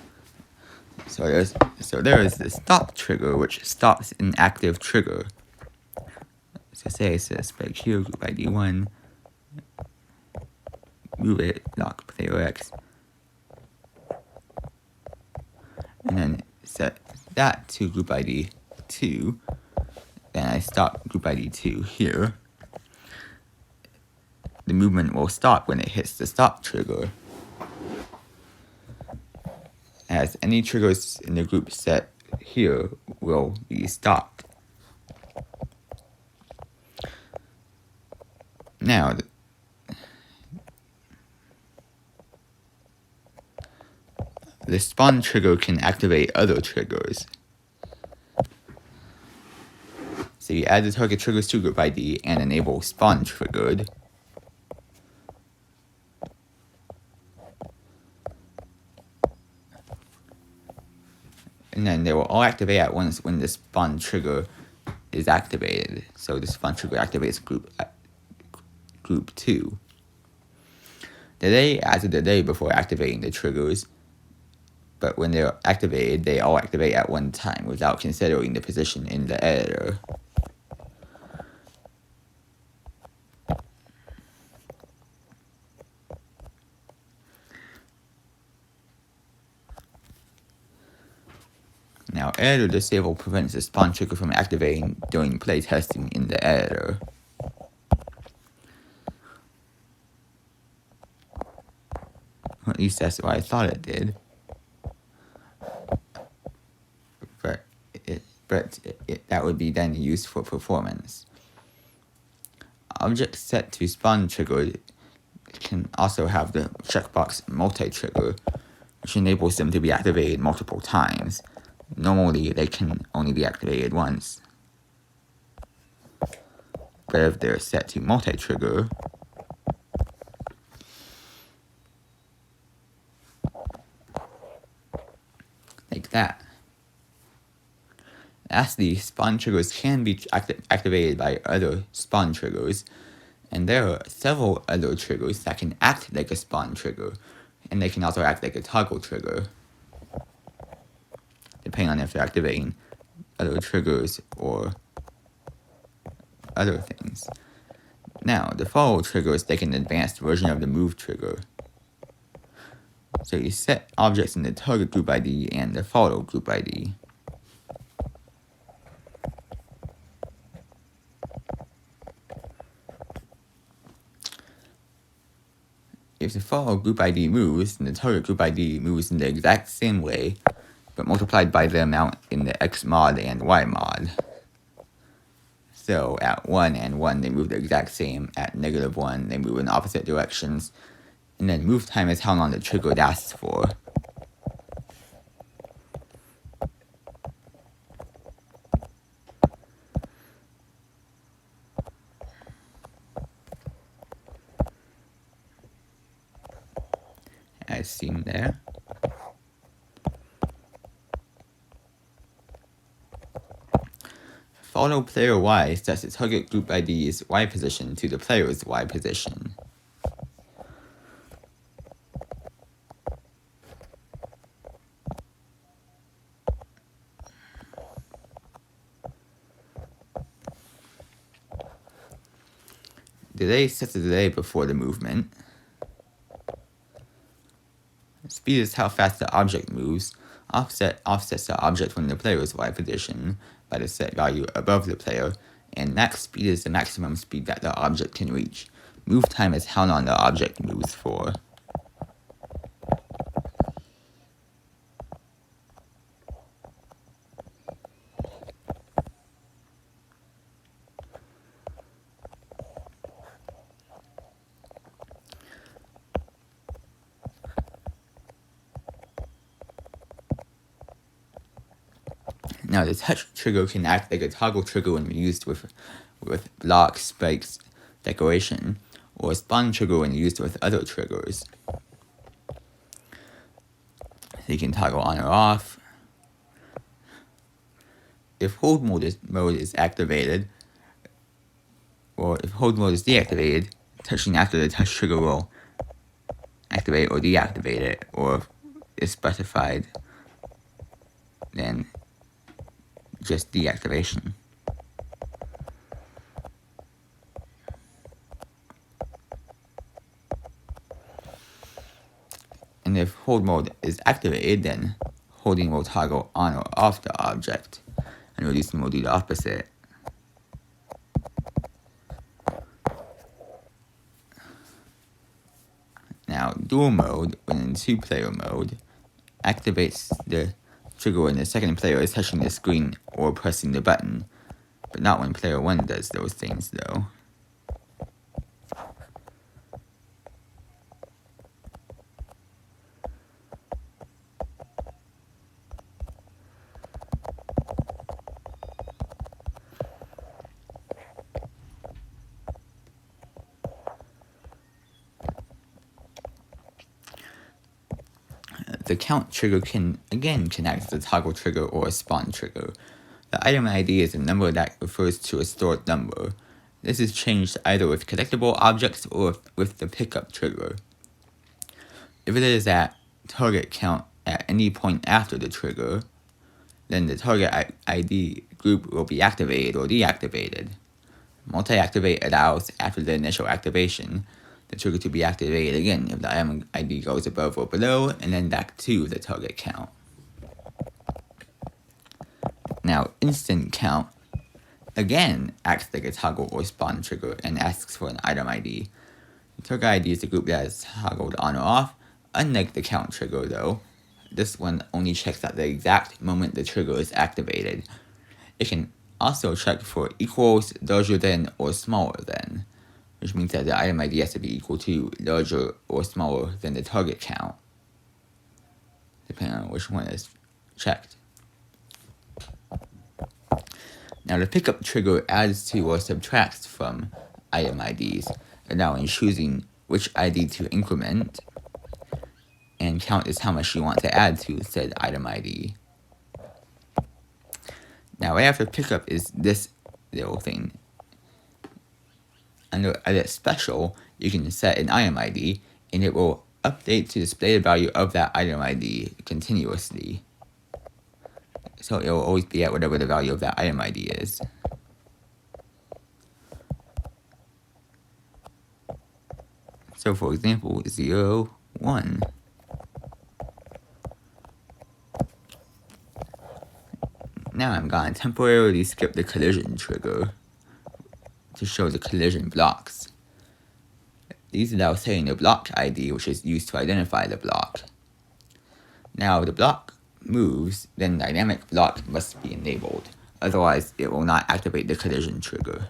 So there is the stop trigger, which stops an active trigger. So say it says by Q, group ID 1, move it, lock player X, and then set that to group ID 2, then I stop group ID 2 here, the movement will stop when it hits the stop trigger, as any triggers in the group set here will be stopped. Now, the spawn trigger can activate other triggers. So you add the target triggers to group ID and enable spawn triggered. And then they will all activate at once when the spawn trigger is activated. So the spawn trigger activates group 2. Delay adds a delay before activating the triggers, but when they're activated, they all activate at one time without considering the position in the editor. Now, editor disable prevents the spawn trigger from activating during playtesting in the editor. Or at least that's what I thought it did. But that would be then used for performance. Objects set to spawn triggered can also have the checkbox multi-trigger, which enables them to be activated multiple times. Normally, they can only be activated once. But if they're set to multi-trigger, like that. Lastly, spawn triggers can be activated by other spawn triggers, and there are several other triggers that can act like a spawn trigger, and they can also act like a toggle trigger, depending on if they're activating other triggers or other things. Now, the follow trigger is like an advanced version of the move trigger. So you set objects in the target group ID and the follow group ID. If the follow group ID moves, then the target group ID moves in the exact same way, but multiplied by the amount in the X mod and Y mod. So at 1 and 1, they move the exact same. At -1, they move in opposite directions. And then move time is how long the trigger lasts for. As seen there. Follow player Y sets the target group ID's Y position to the player's Y position. Delay sets the delay before the movement. Speed is how fast the object moves. Offset offsets the object from the player's Y position by the set value above the player, and max speed is the maximum speed that the object can reach. Move time is how long the object moves for. Now, the touch trigger can act like a toggle trigger when used with block, spikes, decoration, or a spawn trigger when used with other triggers. So you can toggle on or off. If hold mode is activated, or if hold mode is deactivated, touching after the touch trigger will activate or deactivate it, or if it's specified, then just deactivation. And if hold mode is activated, then holding will toggle on or off the object, and releasing will do the opposite. Now, dual mode, when in 2-player mode, activates the trigger when the second player is touching the screen or pressing the button, but not when player 1 does those things, though. The count trigger can act as a toggle trigger or a spawn trigger. The item ID is a number that refers to a stored number. This is changed either with collectible objects or with the pickup trigger. If it is at target count at any point after the trigger, then the target ID group will be activated or deactivated. Multi-activate allows, after the initial activation, the trigger to be activated again if the item ID goes above or below, and then back to the target count. Now, instant count again acts like a toggle or spawn trigger and asks for an item ID. The target ID is the group that is toggled on or off. Unlike the count trigger, though, this one only checks at the exact moment the trigger is activated. It can also check for equals, larger than, or smaller than, which means that the item ID has to be equal to, larger, or smaller than the target count, depending on which one is checked. Now, the pickup trigger adds to or subtracts from item IDs, allowing choosing which ID to increment, and count is how much you want to add to said item ID. Now, right after pickup is this little thing. Under Edit Special, you can set an item ID, and it will update to display the value of that item ID continuously. So it will always be at whatever the value of that item ID is. So for example, 0, 1. Now I'm going to temporarily skip the collision trigger to show the collision blocks. These allow setting the block ID, which is used to identify the block. Now, if the block moves, then dynamic block must be enabled. Otherwise, it will not activate the collision trigger.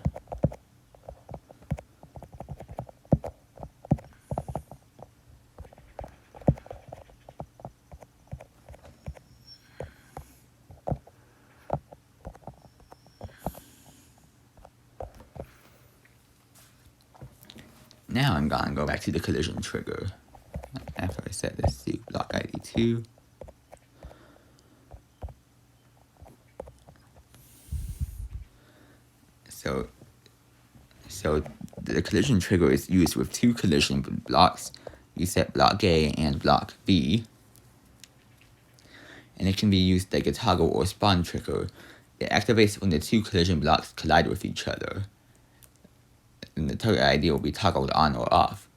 Now I'm going to go back to the collision trigger after I set this to block ID 2. So the collision trigger is used with 2 collision blocks. You set block A and block B. And it can be used like a toggle or spawn trigger. It activates when the 2 collision blocks collide with each other. And the target ID will be toggled on or off.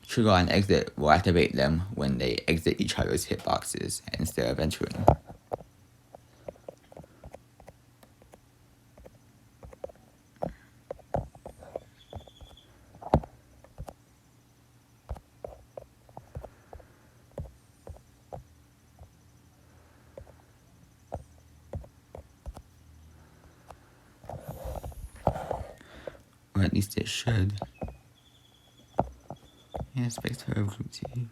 Trigger on exit will activate them when they exit each other's hitboxes instead of entering. Or at least it should. Yeah, spectator of group 2.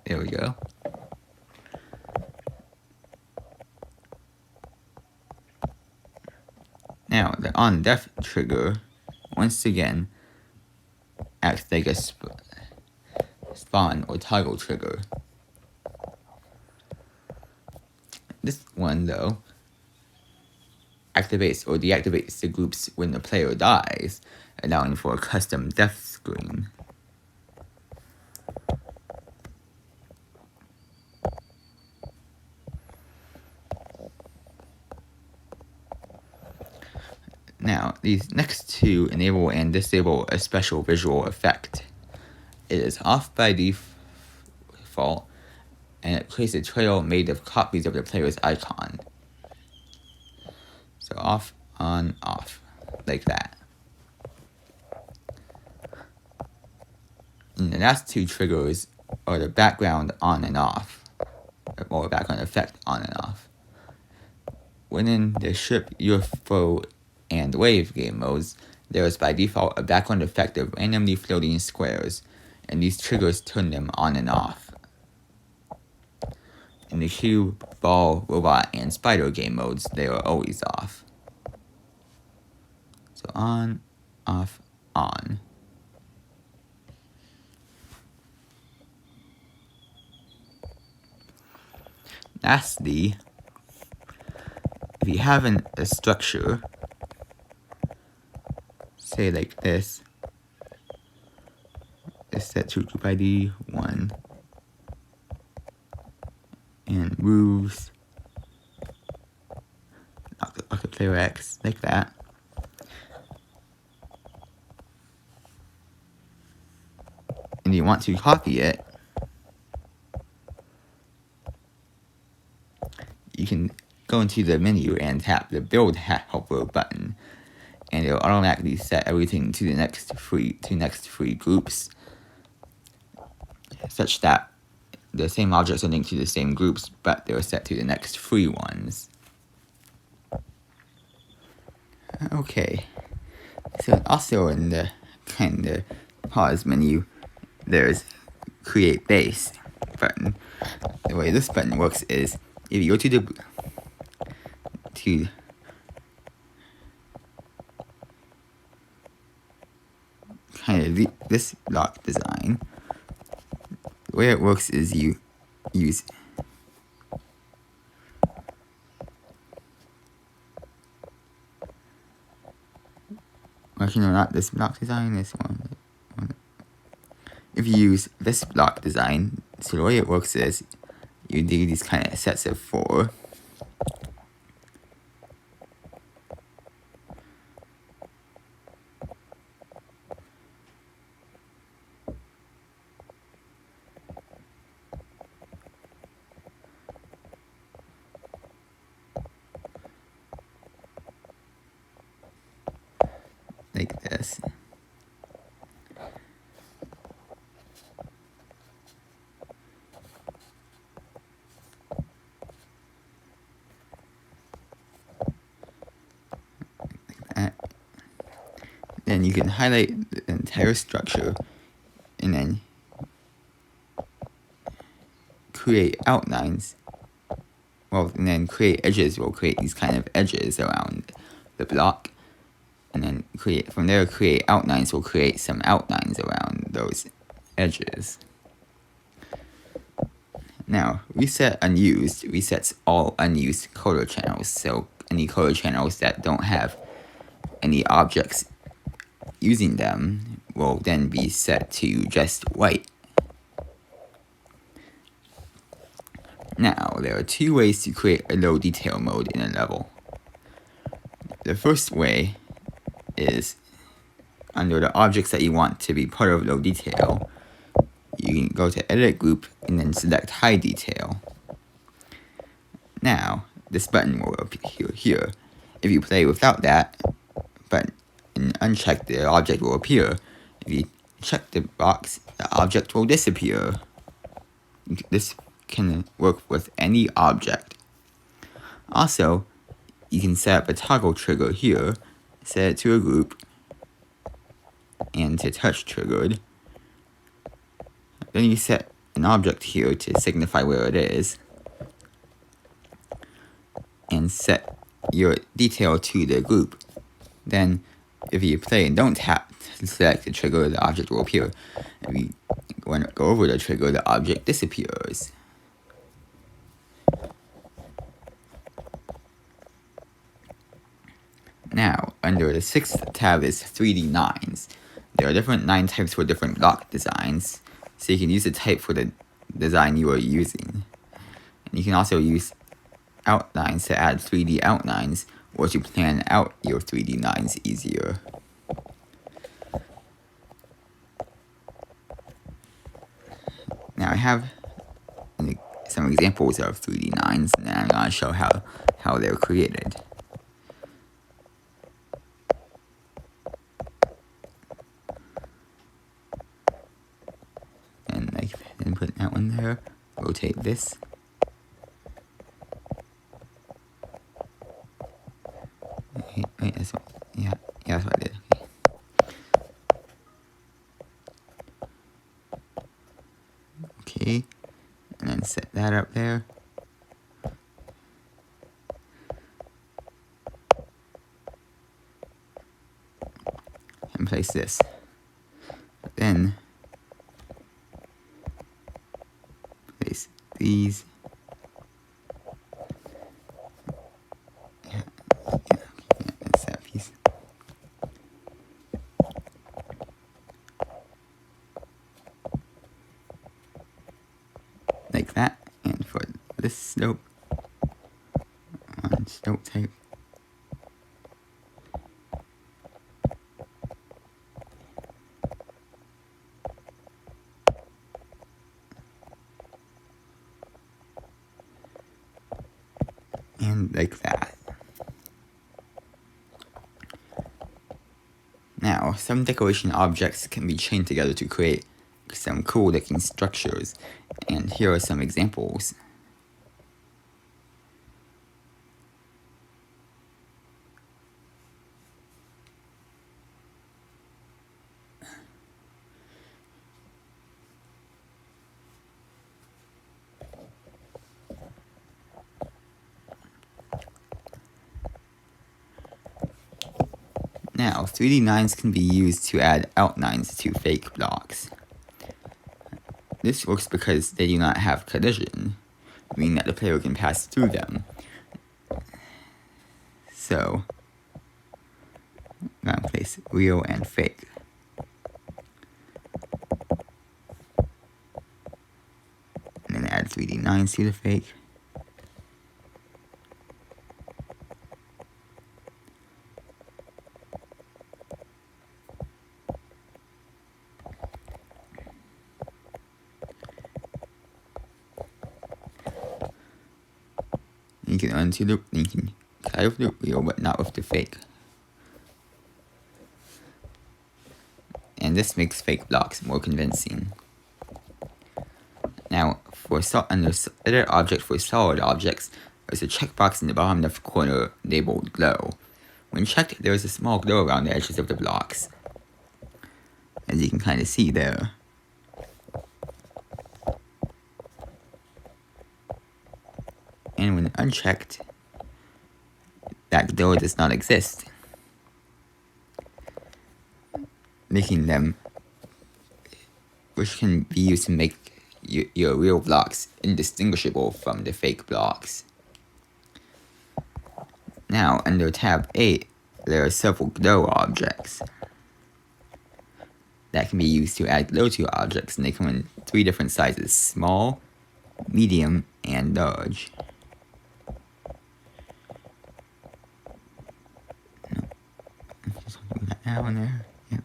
There we go. Now, the on def trigger, once again, acts like a spawn or toggle trigger. This one, though, activates or deactivates the groups when the player dies, allowing for a custom death screen. Now, these next 2 enable and disable a special visual effect. It is off by default, and it creates a trail made of copies of the player's icon. So off, on, off, like that. And the last two triggers are the background on and off, or background effect on and off. When in the ship, UFO, and wave game modes, there is by default a background effect of randomly floating squares, and these triggers turn them on and off. In the cube, ball, robot, and spider game modes, they are always off. So on, off, on. Lastly, if you have a structure, say like this, is set to group ID 1, and moves like a player X, like that. And you want to copy it, you can go into the menu and tap the Build Helper button, and it'll automatically set everything to the next three groups, such that the same objects are linked to the same groups, but they're set to the next three ones. Okay, so also in the kind of pause menu, there's Create Base button. The way this button works is if you go to kind of this block design, the way it works is you use actually no, not this block design, this one. If you use this block design, so the way it works is you do these kind of sets of 4. Like this. Then you can highlight the entire structure and then create outlines. Well, and then create edges. We'll create these kind of edges around the block. And then create outlines. We'll create some outlines around those edges. Now, reset unused resets all unused color channels. So any color channels that don't have any objects using them will then be set to just white. Now, there are 2 ways to create a low detail mode in a level. The first way is under the objects that you want to be part of low detail, you can go to edit group and then select high detail. Now, this button will appear here. If you play without that button and uncheck, the object will appear. If you check the box, the object will disappear. This can work with any object. Also, you can set up a toggle trigger here, set it to a group, and to touch triggered. Then you set an object here to signify where it is, and set your detail to the group. Then, if you play and don't tap to select the trigger, the object will appear. If you go over the trigger, the object disappears. Now, under the 6th tab is 3D 9s. There are different 9 types for different block designs, so you can use the type for the design you are using. And you can also use outlines to add 3D outlines, or to plan out your 3D 9s easier. Now I have some examples of 3D lines, and I'm going to show how they're created. And then put that one there. Rotate this. Wait, that's what, yeah, that's what I did. Okay, and then set that up there. And place this. Then place these. That's that piece. Like that. And for this slope, on slope type. And like that. Now, some decoration objects can be chained together to create some cool looking structures, and here are some examples. Now, 3D lines can be used to add outlines to fake blocks. This works because they do not have collision, meaning that the player can pass through them. So, I'm going to place real and fake. And then add 3D lines to the fake. You can undo the, you can cut off the real, but not with the fake. And this makes fake blocks more convincing. Now, for under edit object for solid objects, there's a checkbox in the bottom left corner labeled glow. When checked, there is a small glow around the edges of the blocks, as you can kind of see there. And when unchecked, that glow does not exist, making them, which can be used to make your real blocks indistinguishable from the fake blocks. Now, under tab 8, there are several glow objects that can be used to add glow to objects, and they come in 3 different sizes: small, medium, and large. Just put that down there. Yep.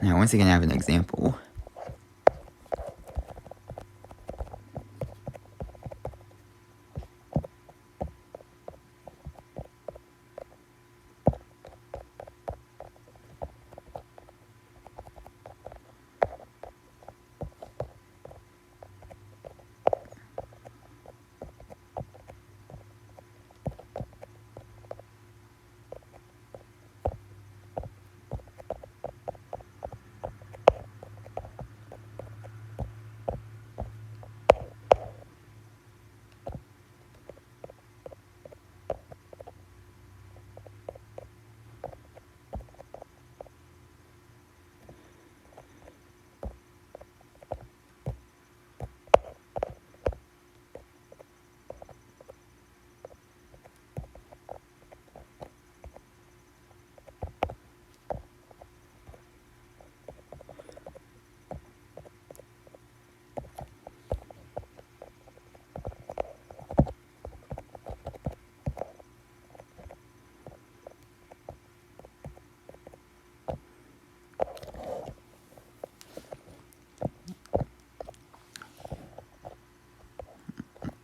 Now, once again, I have an example.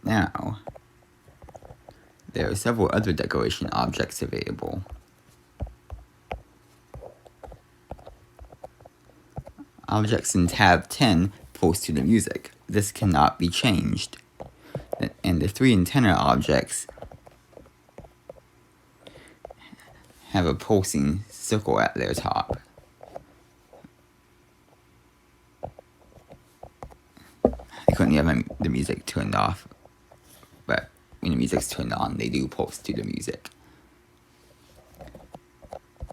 Now, there are several other decoration objects available. Objects in tab 10 pulse to the music. This cannot be changed. And the 3 antenna objects have a pulsing circle at their top. I currently have the music turned off, but when the music's turned on, they do pulse to the music.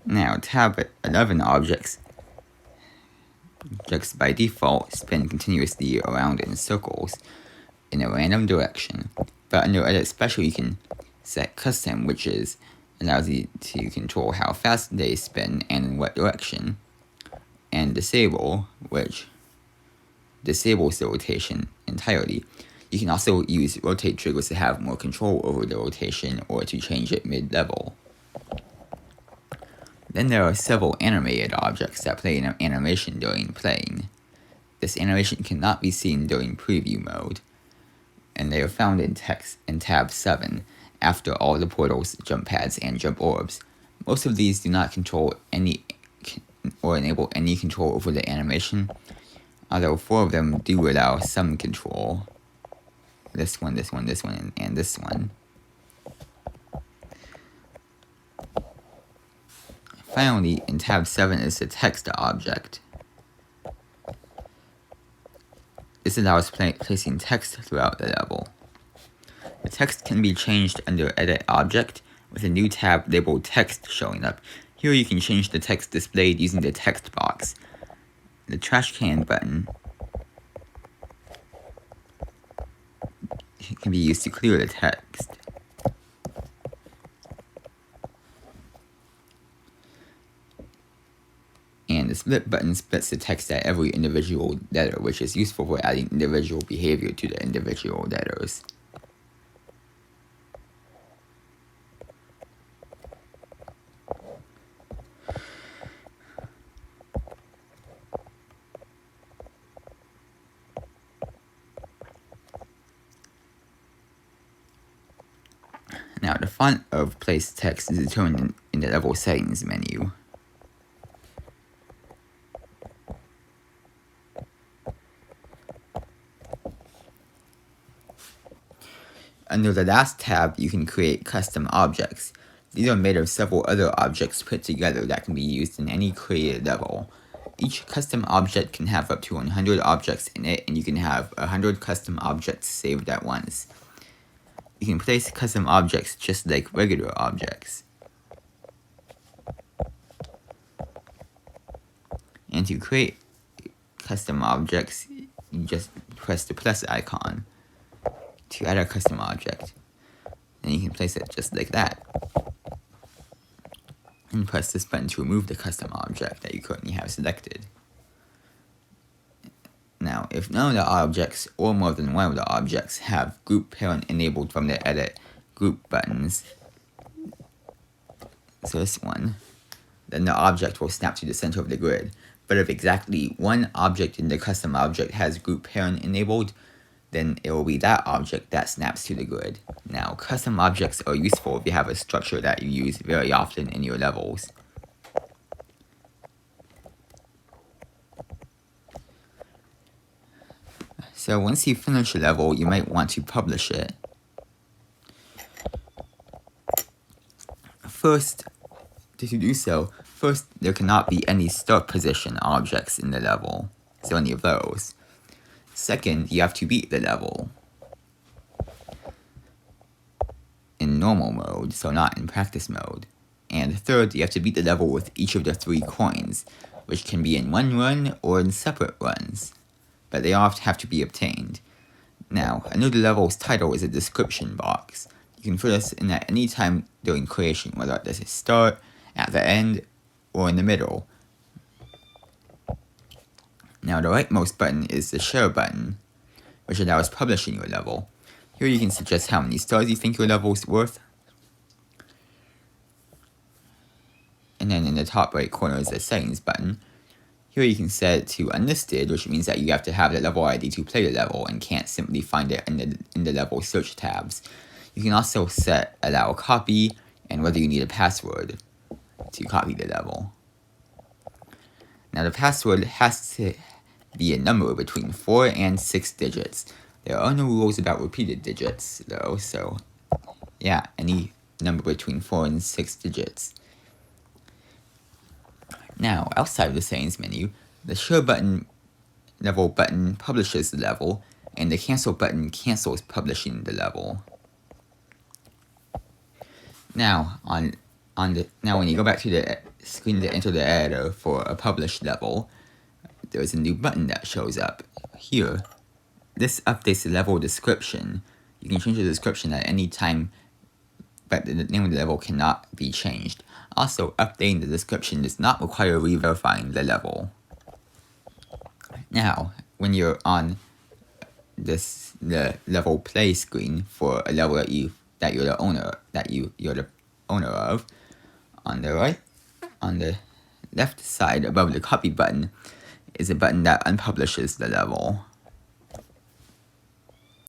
Now, tab 11 objects by default spin continuously around in circles in a random direction, but under Edit Special you can set Custom, which allows you to control how fast they spin and in what direction, and Disable, which disables the rotation entirely. You can also use rotate triggers to have more control over the rotation or to change it mid-level. Then there are several animated objects that play an animation during playing. This animation cannot be seen during preview mode, and they are found in text in tab 7 after all the portals, jump pads, and jump orbs. Most of these do not control any or enable any control over the animation, although 4 of them do allow some control. This one, and this one. Finally, in tab 7 is the text object. This allows placing text throughout the level. The text can be changed under Edit Object with a new tab labeled Text showing up. Here you can change the text displayed using the text box. The trash can button can be used to clear the text. And the split button splits the text at every individual letter, which is useful for adding individual behavior to the individual letters. Now, the font of placed text is determined in the level settings menu. Under the last tab, you can create custom objects. These are made of several other objects put together that can be used in any created level. Each custom object can have up to 100 objects in it, and you can have 100 custom objects saved at once. You can place custom objects just like regular objects. And to create custom objects, you just press the plus icon to add a custom object. And you can place it just like that. And press this button to remove the custom object that you currently have selected. Now, if none of the objects or more than one of the objects have group parent enabled from the edit group buttons, so this one, then the object will snap to the center of the grid. But if exactly one object in the custom object has group parent enabled, then it will be that object that snaps to the grid. Now, custom objects are useful if you have a structure that you use very often in your levels. So once you finish a level, you might want to publish it. First, to do so, there cannot be any start position objects in the level, so any of those. Second, you have to beat the level in normal mode, so not in practice mode. And third, you have to beat the level with each of the 3 coins, which can be in one run or in separate runs, but they all have to be obtained. Now, under the level's title is a description box. You can fill this in at any time during creation, whether at the start, at the end, or in the middle. Now, the rightmost button is the share button, which allows publishing your level. Here you can suggest how many stars you think your level is worth. And then in the top right corner is the settings button. Here you can set it to unlisted, which means that you have to have the level ID to play the level and can't simply find it in the level search tabs. You can also set allow copy and whether you need a password to copy the level. Now the password has to be a number between 4 and 6 digits. There are no rules about repeated digits though, so yeah, any number between 4 and 6 digits. Now, outside of the settings menu, the share button level button publishes the level, and the cancel button cancels publishing the level. Now, now when you go back to the screen to enter the editor for a published level, there is a new button that shows up here. This updates the level description. You can change the description at any time, but the name of the level cannot be changed. Also, updating the description does not require re-verifying the level. Now, when you're on the level play screen for a level that you're the owner of, on the left side above the copy button is a button that unpublishes the level.